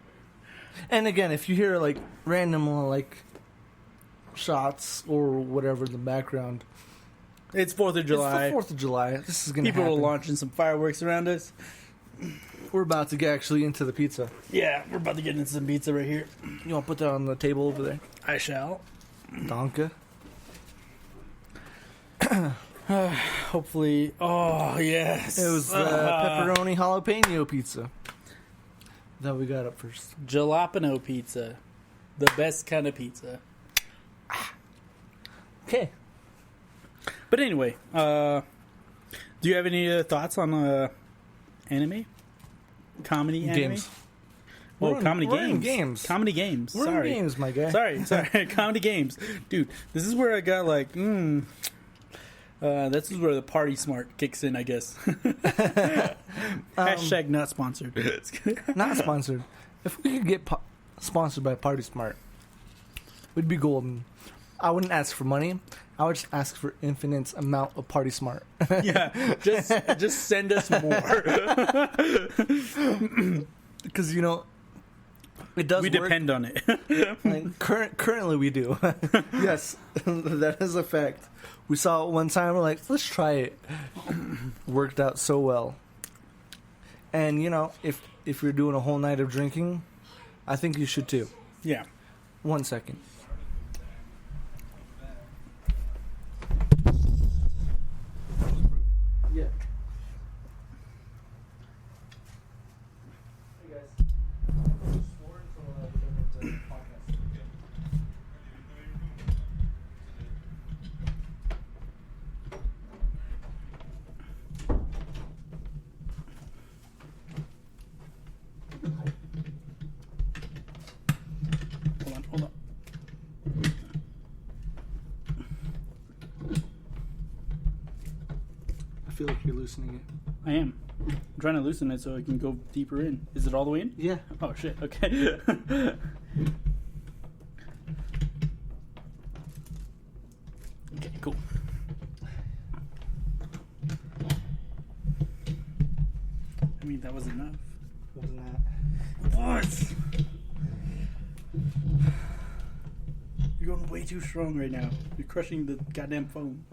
And again, if you hear like random like shots or whatever in the background, it's 4th of July. It's the 4th of July. This is gonna People happen. are launching some fireworks around us. We're about to get actually into the pizza. Yeah, we're about to get into some pizza right here. You want to put that on the table over there? I shall. Donka. Hopefully. Oh, yes. It was the pepperoni jalapeno pizza that we got up first. Jalapeno pizza. The best kind of pizza. Okay. But anyway, do you have any thoughts on anime? comedy anime? Games. Oh, comedy we're in games. games. Comedy games. We're Sorry. in games, my guy. Sorry. Comedy games. Dude, this is where I got like, this is where the party smart kicks in, I guess. Hashtag not sponsored. Not sponsored. If we could get sponsored by Party Smart, we'd be golden. I wouldn't ask for money. I would just ask for infinite amount of Party Smart. Yeah, just send us more. Because, you know, it does We work. depend on it. Like, currently we do. Yes, that is a fact. We saw it one time, we're like, let's try it. Worked out so well. And, you know, if you're doing a whole night of drinking, I think you should too. Yeah. 1 second. Yeah. Hey guys. Hold on. I feel like you're loosening it. I am. I'm trying to loosen it so it can go deeper in. Is it all the way in? Yeah. Oh shit. Okay. Okay. Cool. I mean, that was enough. Wasn't that? What? You're going way too strong right now. You're crushing the goddamn foam.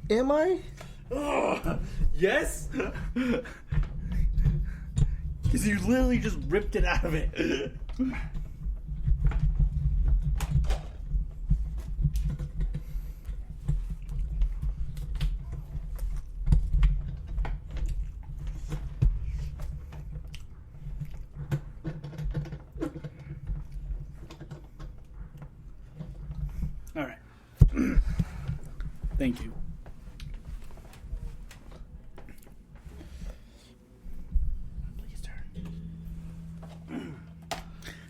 Am I? Oh, yes? Because you literally just ripped it out of it. All right. Thank you. Please turn.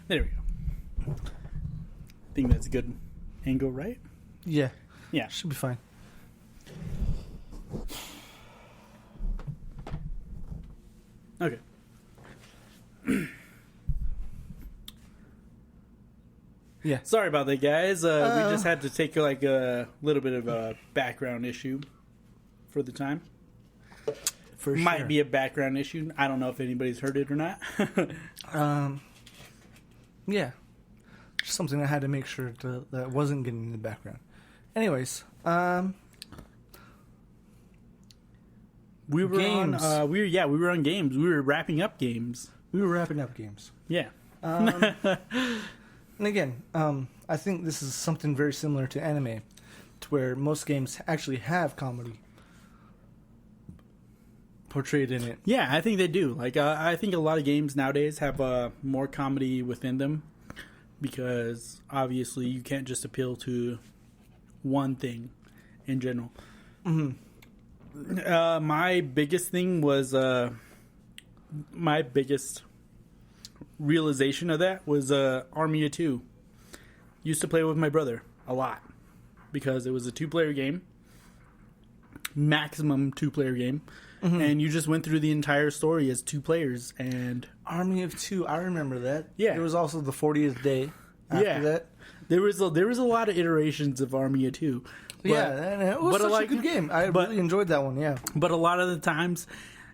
There we go. Think that's a good angle, right? Yeah. Yeah. Should be fine. Okay. Yeah. Sorry about that, guys. We just had to take like a little bit of a background issue for the time. For Might sure. be a background issue. I don't know if anybody's heard it or not. Yeah. Just something I had to make sure that wasn't getting in the background. Anyways, We were Games. on. We were on games. We were wrapping up games. we were wrapping up games. Yeah. And again, I think this is something very similar to anime, to where most games actually have comedy portrayed in it. Yeah, I think they do. Like, I think a lot of games nowadays have more comedy within them because obviously you can't just appeal to one thing in general. Mm-hmm. My biggest thing was my biggest realization of that was Army of Two. Used to play with my brother a lot because it was a 2-player game, maximum 2-player game. Mm-hmm. And you just went through the entire story as 2 players. And Army of Two, I remember that. Yeah. There was also the 40th day after that. there was a lot of iterations of Army of Two. But, Yeah, and it was such a good game. I really enjoyed that one, yeah. But a lot of the times,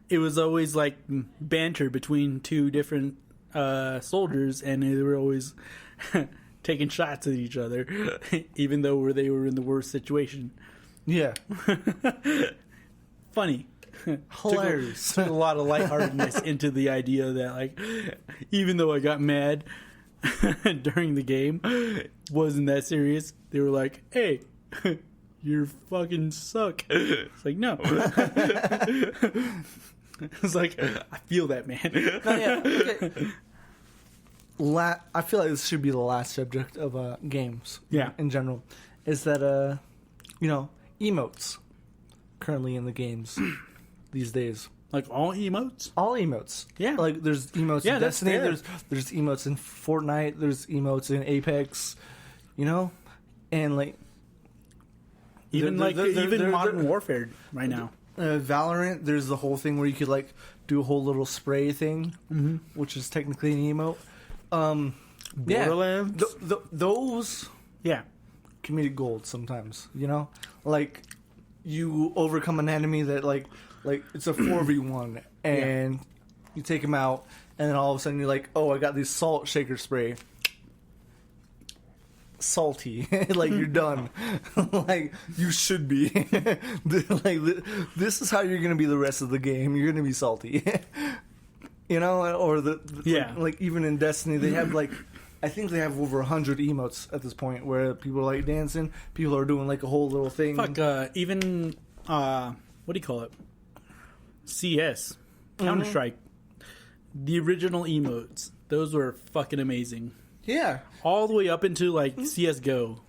it was always like banter between 2 different soldiers, and they were always taking shots at each other, even though they were in the worst situation. Yeah. Funny. Hilarious. Took a lot of lightheartedness into the idea that, like, even though I got mad during the game, wasn't that serious. They were like, "Hey, you fucking suck." It's like, no. It's like, I feel that, man. No, yeah. Okay. I feel like this should be the last subject of games. Yeah. In general, is that emotes currently in the games. these days. Like all emotes? All emotes. Yeah. Like there's emotes in that's Destiny, fair. there's emotes in Fortnite, there's emotes in Apex, you know? And like Even Modern Warfare right now. Valorant, there's the whole thing where you could like do a whole little spray thing, which is technically an emote. Borderlands? Those Yeah. comedic gold sometimes, you know? Like you overcome an enemy that like it's a 4v1 and you take him out and then all of a sudden you're like, oh, I got this salt shaker spray. Salty. Like you're done. Like you should be. Like this is how you're gonna be the rest of the game. You're gonna be salty. You know, or like even in Destiny they have like, I think they have over 100 emotes at this point where people are like dancing, people are doing like a whole little thing. Even what do you call it? CS, Counter-Strike, the original emotes. Those were fucking amazing. Yeah. All the way up into like CS:GO.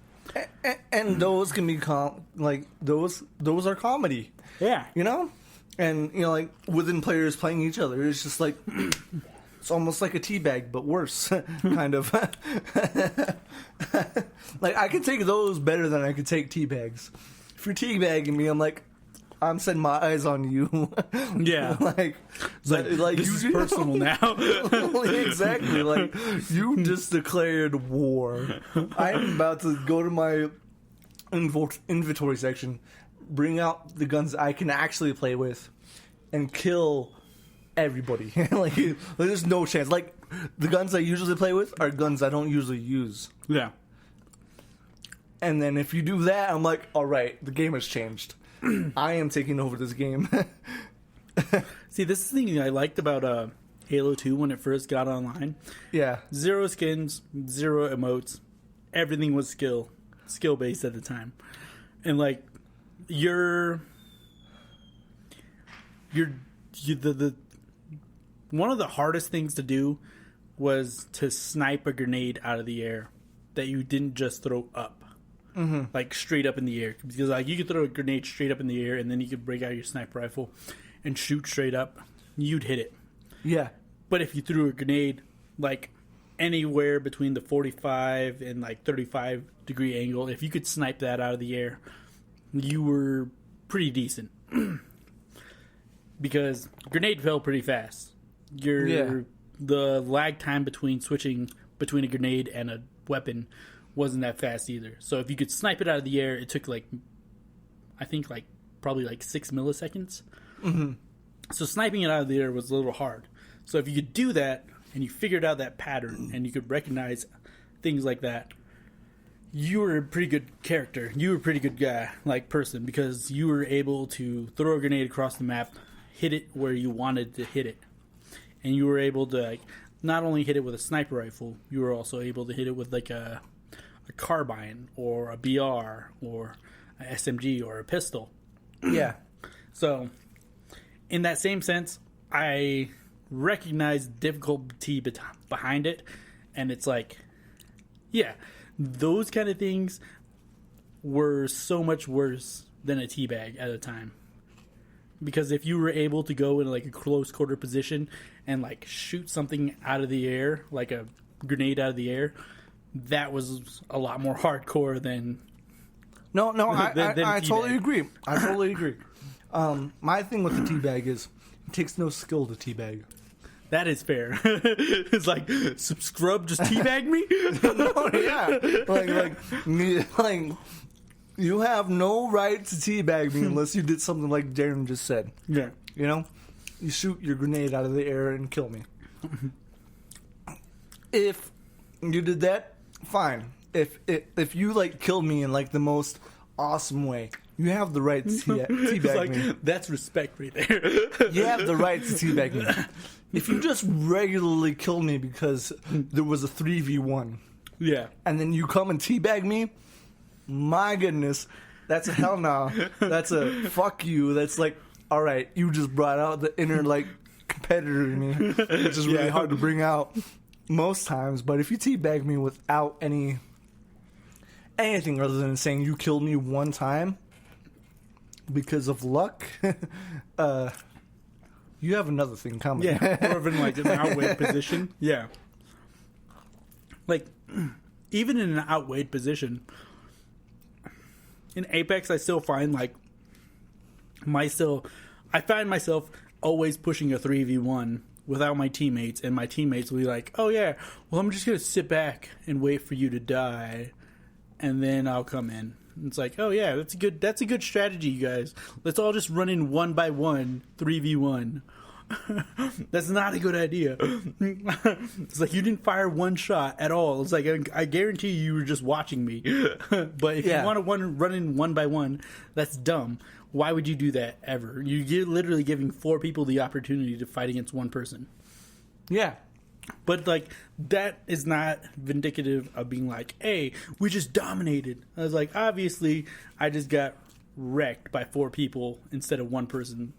And those can be like those are comedy. Yeah. You know? And you know, like within players playing each other, it's just like it's almost like a teabag, but worse, kind of. Like I can take those better than I could take teabags. If you're teabagging me, I'm like, I'm setting my eyes on you. Yeah. like this is personal now. Exactly. Like you just declared war. I'm about to go to my inventory section, bring out the guns I can actually play with, and kill everybody. Like there's no chance. Like the guns I usually play with are guns I don't usually use. Yeah. And then if you do that, I'm like, all right, the game has changed. I am taking over this game. See, this is the thing I liked about Halo 2 when it first got online. Yeah. 0 skins, 0 emotes. Everything was skill based at the time. And like the one of the hardest things to do was to snipe a grenade out of the air that you didn't just throw up. Mm-hmm. Like straight up in the air, because like you could throw a grenade straight up in the air and then you could break out your sniper rifle and shoot straight up, you'd hit it. Yeah. But if you threw a grenade like anywhere between the 45 and like 35 degree angle, if you could snipe that out of the air, you were pretty decent. Because grenade fell pretty fast. The lag time between switching between a grenade and a weapon wasn't that fast either. So if you could snipe it out of the air, it took like, I think like probably like 6 milliseconds. Mm-hmm. So sniping it out of the air was a little hard. So if you could do that and you figured out that pattern and you could recognize things like that, you were a pretty good character. You were a pretty good guy, like person, because you were able to throw a grenade across the map, hit it where you wanted to hit it. And you were able to like, not only hit it with a sniper rifle, you were also able to hit it with like a carbine or a BR or a SMG or a pistol. Yeah. So, in that same sense, I recognize difficulty behind it, and it's like, yeah, those kind of things were so much worse than a teabag at a time. Because if you were able to go in like a close quarter position and like shoot something out of the air, like a grenade out of the air, that was a lot more hardcore than. No, I totally agree. I totally agree. My thing with the teabag is it takes no skill to teabag. That is fair. It's like, scrub just teabag me? No, yeah. Like, you have no right to teabag me unless you did something like Darren just said. Yeah. You know? You shoot your grenade out of the air and kill me. If you did that, fine. If you like killed me in like the most awesome way, you have the right to teabag like, me. That's respect right there. You have the right to teabag me. If you just regularly kill me because there was a 3v1, yeah, and then you come and teabag me, my goodness, that's a hell no. That's a fuck you. That's like, all right, you just brought out the inner like competitor in me, which is really hard to bring out most times. But if you teabag me without anything other than saying you killed me one time because of luck, you have another thing coming. Yeah, more of in like an outweighed position. Yeah, like even in an outweighed position in Apex, I still find like I find myself always pushing a 3v1 without my teammates, and my teammates will be like, "Oh yeah, well I'm just gonna sit back and wait for you to die, and then I'll come in." And it's like, "Oh yeah, that's a good strategy, you guys. Let's all just run in 1v1, 3v1." That's not a good idea. It's like you didn't fire one shot at all. It's like I guarantee you were just watching me. But if you want to run in 1v1, that's dumb. Why would you do that ever? You're literally giving 4 people the opportunity to fight against one person. Yeah. But like that is not vindicative of being like, hey, we just dominated. I was like, obviously I just got wrecked by 4 people instead of one person.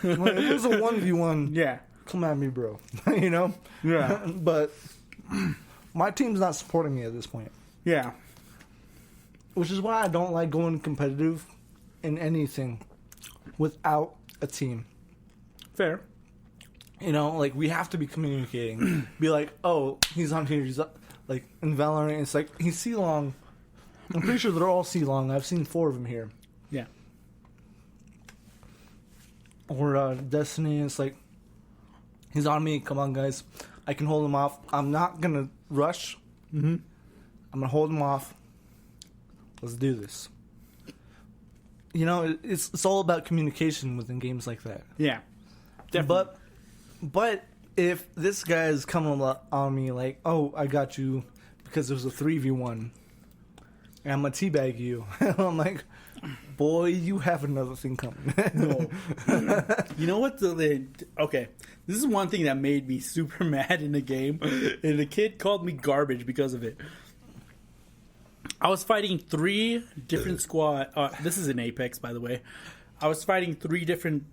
Well, it was a 1v1. Yeah. Come at me, bro. You know? Yeah. But my team's not supporting me at this point. Yeah. Which is why I don't like going competitive in anything without a team. Fair. You know, like, we have to be communicating. Be like, oh, he's on here. He's like, in Valorant, it's like, he's C-Long. I'm pretty sure they're all C-Long. I've seen 4 of them here. Yeah. Or Destiny, it's like, he's on me. Come on, guys. I can hold him off. I'm not going to rush. Mm-hmm. I'm going to hold him off. Let's do this. You know, it's all about communication within games like that. Yeah. Definitely. But if this guy is coming on me like, oh, I got you because there's a 3v1, and I'm going to teabag you. I'm like, boy, you have another thing coming. No. You know what? Okay. This is one thing that made me super mad in the game. And the kid called me garbage because of it. I was fighting 3 different squad. This is in Apex, by the way. I was fighting 3 different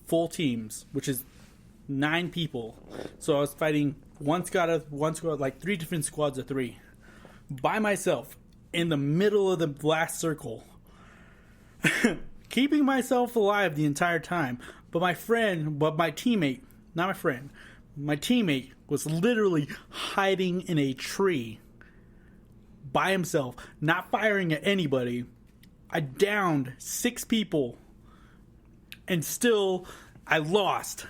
full teams, which is 9 people. So I was fighting one squad, like 3 different squads of 3, by myself in the middle of the last circle, keeping myself alive the entire time. But my teammate, not my friend, my teammate was literally hiding in a tree by himself, not firing at anybody. I downed 6 people, and still I lost.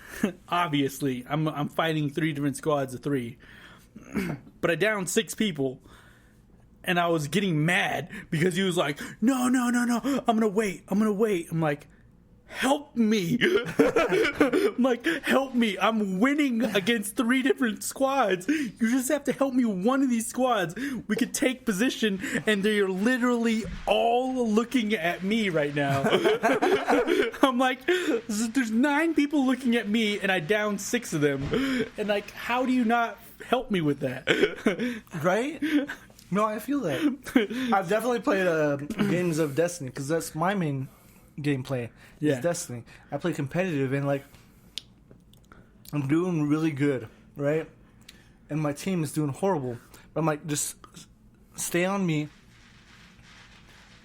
Obviously, I'm fighting 3 different squads of 3, but I downed 6 people, and I was getting mad because he was like, "No, I'm gonna wait. I'm like, help me. I'm like, help me. I'm winning against 3 different squads. You just have to help me one of these squads. We could take position, and they're literally all looking at me right now." I'm like, there's 9 people looking at me, and I downed 6 of them. And like, how do you not help me with that? Right? No, I feel that. I've definitely played games of Destiny, because that's my main gameplay. Yeah. Is Destiny. I play competitive, and like, I'm doing really good, right? And my team is doing horrible. But I'm like, just stay on me.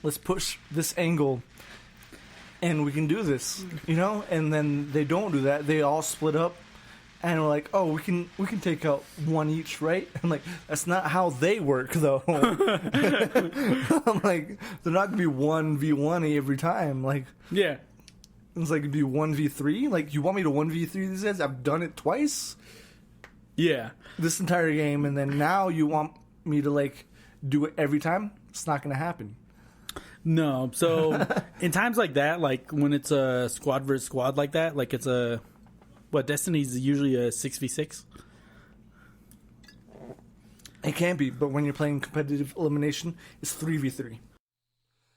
Let's push this angle, and we can do this, you know? And then they don't do that. They all split up, and we're like, oh, we can take out 1 each, right? I'm like, that's not how they work, though. I'm like, they're not gonna be 1v1 every time. Like, Yeah. it's like it'd be 1v3. Like, you want me to 1v3 these guys? I've done it twice Yeah. this entire game, and then now you want me to like do it every time? It's not gonna happen. No. So in times like that, like when it's a squad versus squad like that, like it's a Destiny's usually a 6v6. It can be, but when you're playing competitive elimination, it's 3v3.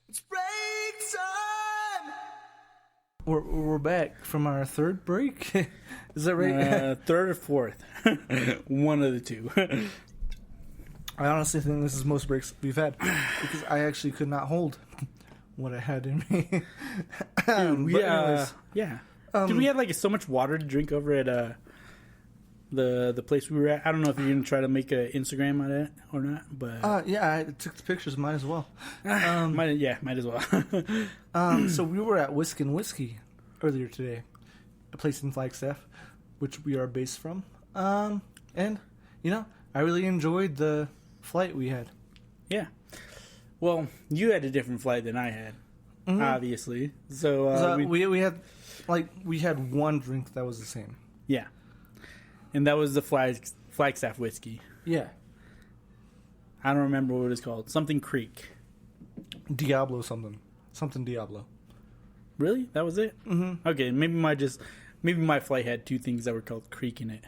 It's break time. We're back from our 3rd break. Is that right? 3rd or 4th. One of the 2. I honestly think this is most breaks we've had, because I actually could not hold what I had in me. Anyways, yeah. Dude, we had like so much water to drink over at the place we were at. I don't know if you're gonna try to make an Instagram on it or not, but yeah, I took the pictures. Might as well. might as well. So we were at Whisk and Whiskey earlier today, a place in Flagstaff, which we are based from. And I really enjoyed the flight we had. Yeah. Well, you had a different flight than I had, obviously. So we had one drink that was the same. Yeah, and that was the Flagstaff whiskey. Yeah, I don't remember what it was called. Something Creek. Diablo something Diablo. Really? That was it? Mm-hmm. Okay, maybe my flight had two things that were called Creek in it.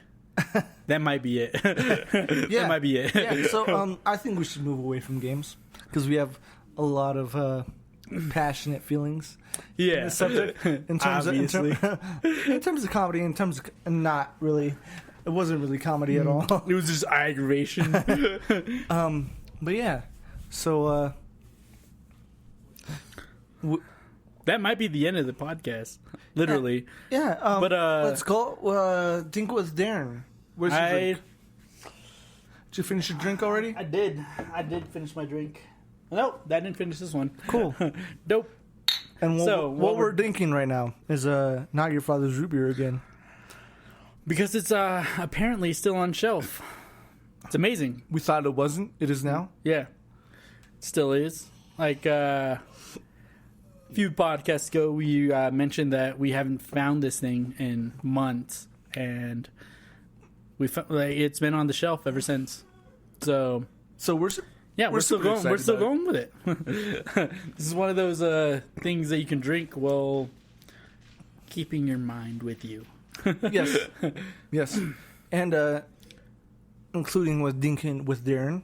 That might be it. Yeah, that might be it. Yeah. So I think we should move away from games because we have a lot of passionate feelings. Yeah. In the subject in terms of comedy, in terms of not really, it wasn't really comedy at all. It was just aggravation. But yeah, so that might be the end of the podcast. Literally. Yeah. But let's go. Drink with Darren. Where's your drink? Did you finish your drink already? I did finish my drink. Nope, that didn't finish this one. Cool. Dope. And what we're drinking right now is Not Your Father's Root Beer again. Because it's apparently still on shelf. It's amazing. We thought it wasn't. It is now. Yeah. It still is. Like a few podcasts ago, we mentioned that we haven't found this thing in months. And it's been on the shelf ever since. So we're still going. We're still going with it. This is one of those things that you can drink while keeping your mind with you. Yes, and including with Dinkin with Darren,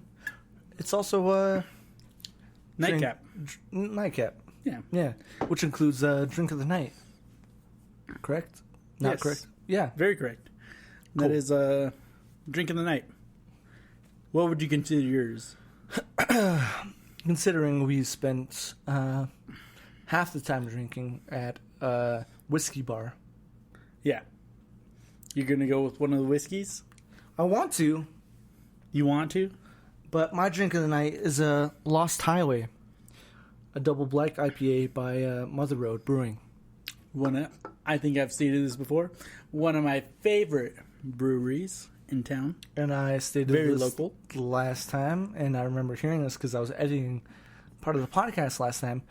it's also nightcap. Nightcap. Yeah, which includes drink of the night. Correct? Not yes. correct? Yeah, very correct. Cool. That is drink of the night. What would you consider yours? Considering we spent half the time drinking at a whiskey bar. Yeah. You're going to go with one of the whiskeys? I want to. You want to? But my drink of the night is a Lost Highway, a double black IPA by Mother Road Brewing. I think I've stated this before. One of my favorite breweries in town. And I stayed very this local last time, and I remember hearing this because I was editing part of the podcast last time.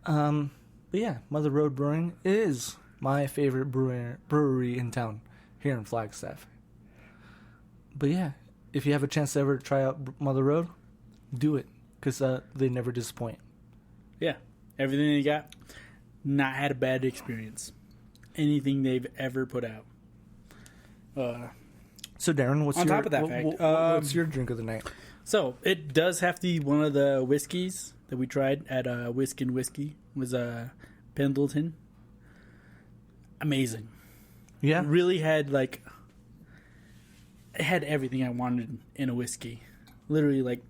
But yeah, Mother Road Brewing is my favorite brewery in town here in Flagstaff. But yeah, if you have a chance to ever try out Mother Road, do it because they never disappoint. Yeah, everything they got, not had a bad experience. Anything they've ever put out. So Darren, what's your drink of the night? So it does have to be one of the whiskeys that we tried at Whisk and Whiskey. Was Pendleton. Amazing. Yeah, it really had it had everything I wanted in a whiskey. Literally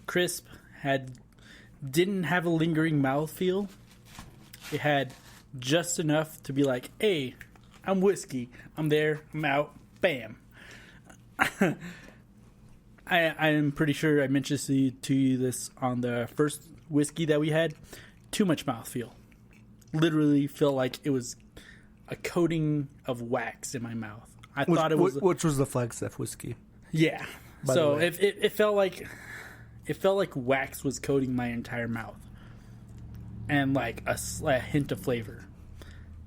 crisp, didn't have a lingering mouthfeel. It had just enough to be like, hey, I'm whiskey. I'm there. I'm out. Bam. I am pretty sure I mentioned to you this on the first whiskey that we had. Too much mouthfeel. Literally felt like it was a coating of wax in my mouth. Which was the Flagstaff whiskey. Yeah. So it felt like wax was coating my entire mouth, and like a hint of flavor.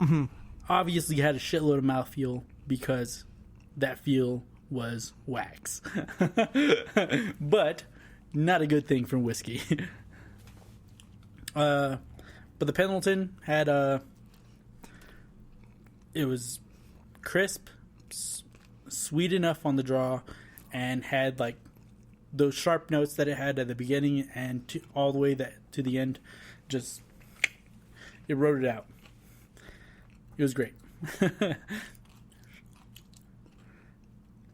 Mm-hmm. Obviously, had a shitload of mouthfeel because that feel was wax, but not a good thing from whiskey. But the Pendleton had it was crisp, sweet enough on the draw, and had like those sharp notes that it had at the beginning and all the way to the end. Just it wrote it out. It was great.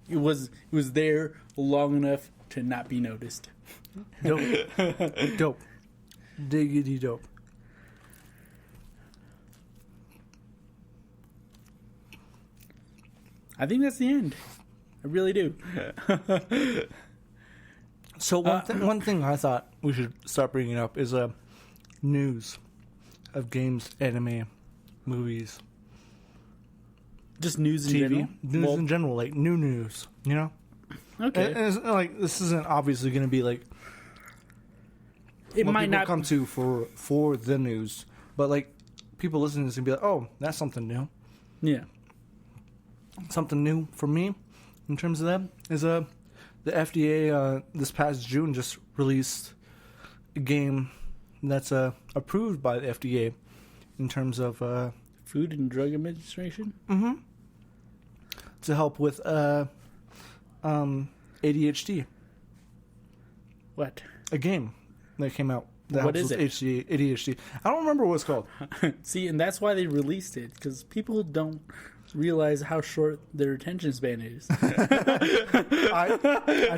It was there long enough to not be noticed. Dope. Dope. Diggity dope. I think that's the end. I really do. So one thing I thought we should start bringing up is news of games, anime, movies, Just news in TV, general. news in general, like new news. You know. Okay. And it's like this isn't obviously going to be like It what might people not come to for the news, but like people listening to this and be like, oh, that's something new. Yeah. Something new for me in terms of that is the FDA this past June just released a game that's approved by the FDA in terms of Food and Drug Administration. to help with ADHD. What? A game that came out that What helps is with ADHD. I don't remember what it's called. See, and that's why they released it, because people don't realize how short their attention span is. I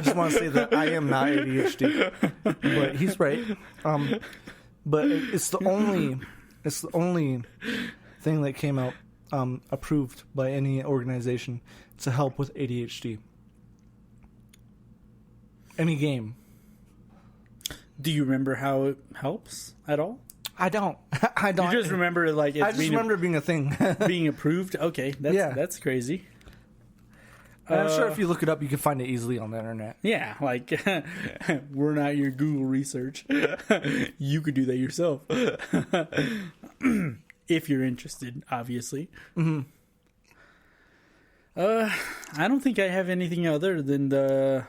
just want to say that I am not ADHD, but he's right. But it's the only thing that came out approved by any organization to help with ADHD. Any game. Do you remember how it helps at all? I don't. I don't. You just remember like it's I just remember it being a thing. being approved. Okay, that's crazy. And I'm sure if you look it up, you can find it easily on the internet. Yeah, like we're not your Google research. You could do that yourself if you're interested, obviously. Mm-hmm. I don't think I have anything other than the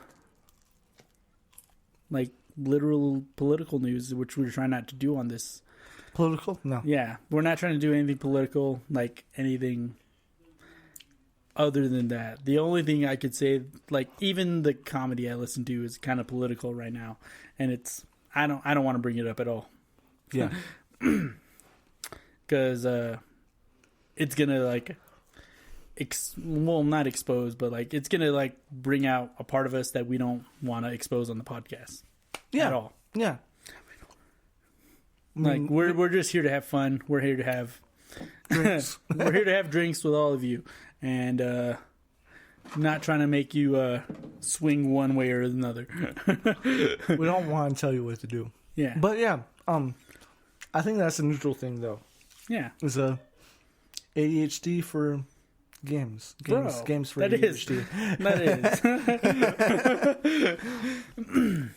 like literal political news, which we're trying not to do on this. Political? No. Yeah, we're not trying to do anything political, like anything other than that. The only thing I could say, like even the comedy I listen to is kind of political right now, and it's I don't want to bring it up at all. Yeah. Because it's gonna like not expose, but like it's gonna like bring out a part of us that we don't want to expose on the podcast. Yeah. At all. Yeah. Like we're just here to have fun. We're here to have drinks. we're here to have drinks with all of you, and not trying to make you swing one way or another. We don't want to tell you what to do. Yeah. But yeah, I think that's a neutral thing though. Yeah. It's a ADHD for games. Bro, Games for that ADHD. That is.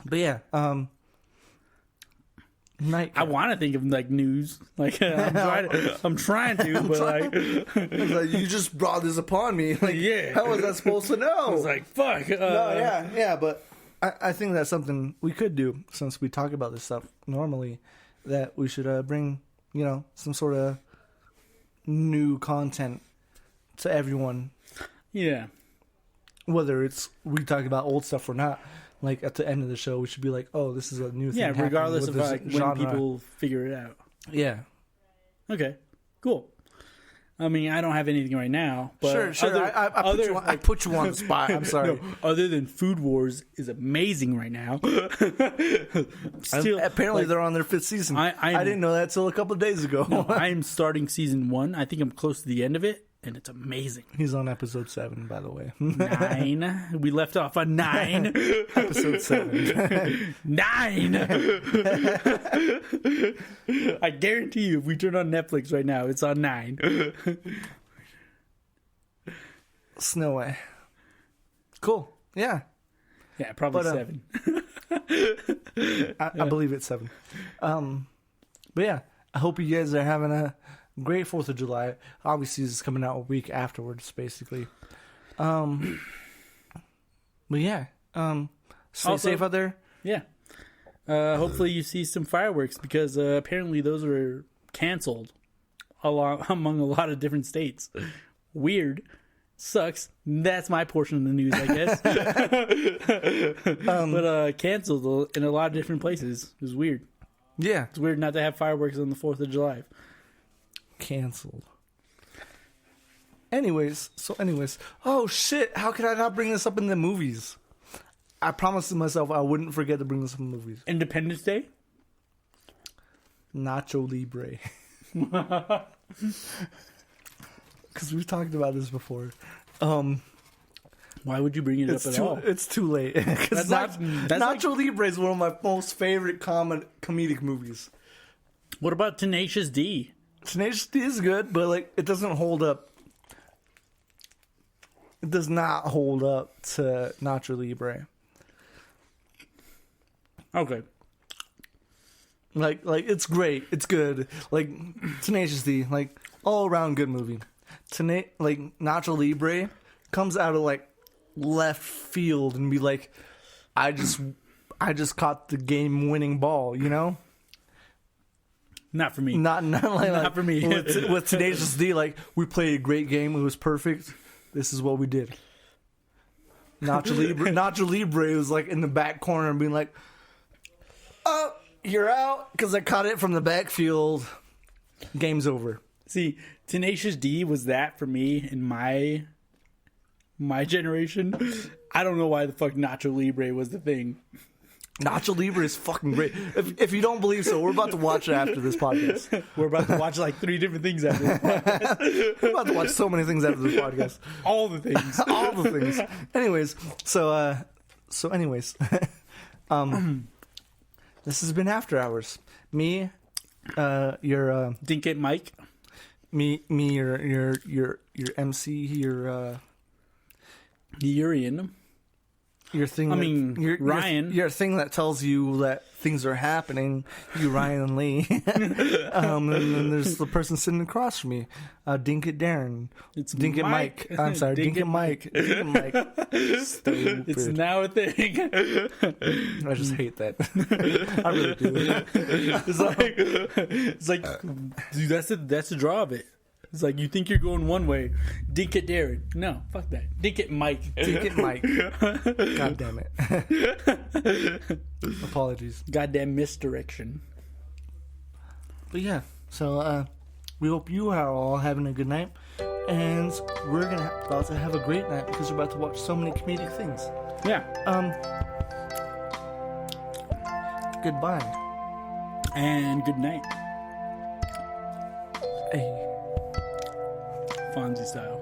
But yeah, I want to think of like news, like I'm trying to, but like, like you just brought this upon me. Like, yeah, how was I supposed to know? I was like, fuck. No, yeah, but I think that's something we could do since we talk about this stuff normally. That we should bring, some sort of new content to everyone. Yeah. Whether it's we talk about old stuff or not. Like at the end of the show, we should be like, "Oh, this is a new thing." Yeah, regardless of like when genre. people figure it out. Yeah. Okay. Cool. I mean, I don't have anything right now. But sure. I put you on the spot. I'm sorry. No, other than Food Wars is amazing right now. Still, apparently, they're on their 5th season. I didn't know that till a couple of days ago. No, I'm starting season 1. I think I'm close to the end of it, and it's amazing. He's on episode 7, by the way. 9. We left off on 9. Episode 7. 9. I guarantee you, if we turn on Netflix right now, it's on 9. Snow Way. Cool. Yeah. Yeah, probably 7. I believe it's 7. But yeah, I hope you guys are having a great 4th of July. Obviously, it's coming out a week afterwards, basically. But yeah, stay safe out there. Yeah. Hopefully you see some fireworks, because apparently those were canceled among a lot of different states. Weird. Sucks. That's my portion of the news, I guess. But canceled in a lot of different places. It was weird. Yeah. It's weird not to have fireworks on the 4th of July. Canceled. Anyways. Oh shit, how could I not bring this up in the movies? I promised myself I wouldn't forget to bring this up in the movies. Independence Day? Nacho Libre. Because we've talked about this before. Why would you bring it up at all? It's too late. Because Nacho Libre is one of my most favorite comedic movies. What about Tenacious D? Tenacious D is good, but like it doesn't hold up it does not hold up to Nacho Libre. Okay. Like it's great. It's good. Like Tenacious D, like all around good movie. Like Nacho Libre comes out of like left field and be like, I just caught the game winning ball, you know? Not for me. Not Not for me. with Tenacious D, like we played a great game. It was perfect. This is what we did. Nacho Libre was like in the back corner and being like, "Oh, you're out because I caught it from the backfield. Game's over." See, Tenacious D was that for me in my generation. I don't know why the fuck Nacho Libre was the thing. Nacho Libre is fucking great. If you don't believe so, we're about to watch it after this podcast. We're about to watch like 3 different things after this podcast. We're about to watch so many things after this podcast. All the things. All the things. Anyways, this has been After Hours. Me, your Dink it, Mike. me, your MC, your Urian. your thing. I mean, Ryan. Your thing that tells you that things are happening. You, Ryan and Lee. And then there's the person sitting across from me. Dink it, Darren. It's Dink it, Mike. I'm sorry, Dink it, Mike. Dink it, Mike. Stupid. It's now a thing. I just hate that. I really do. It's like, dude, that's the draw of it. It's like, you think you're going one way. Dink it, Darren. No, fuck that. Dink it, Mike. Dink it, Mike. God damn it. Apologies. Goddamn misdirection. But yeah, so we hope you are all having a good night. And we're about to have a great night because we're about to watch so many comedic things. Yeah. Goodbye. And good night. Hey. Fonzie style.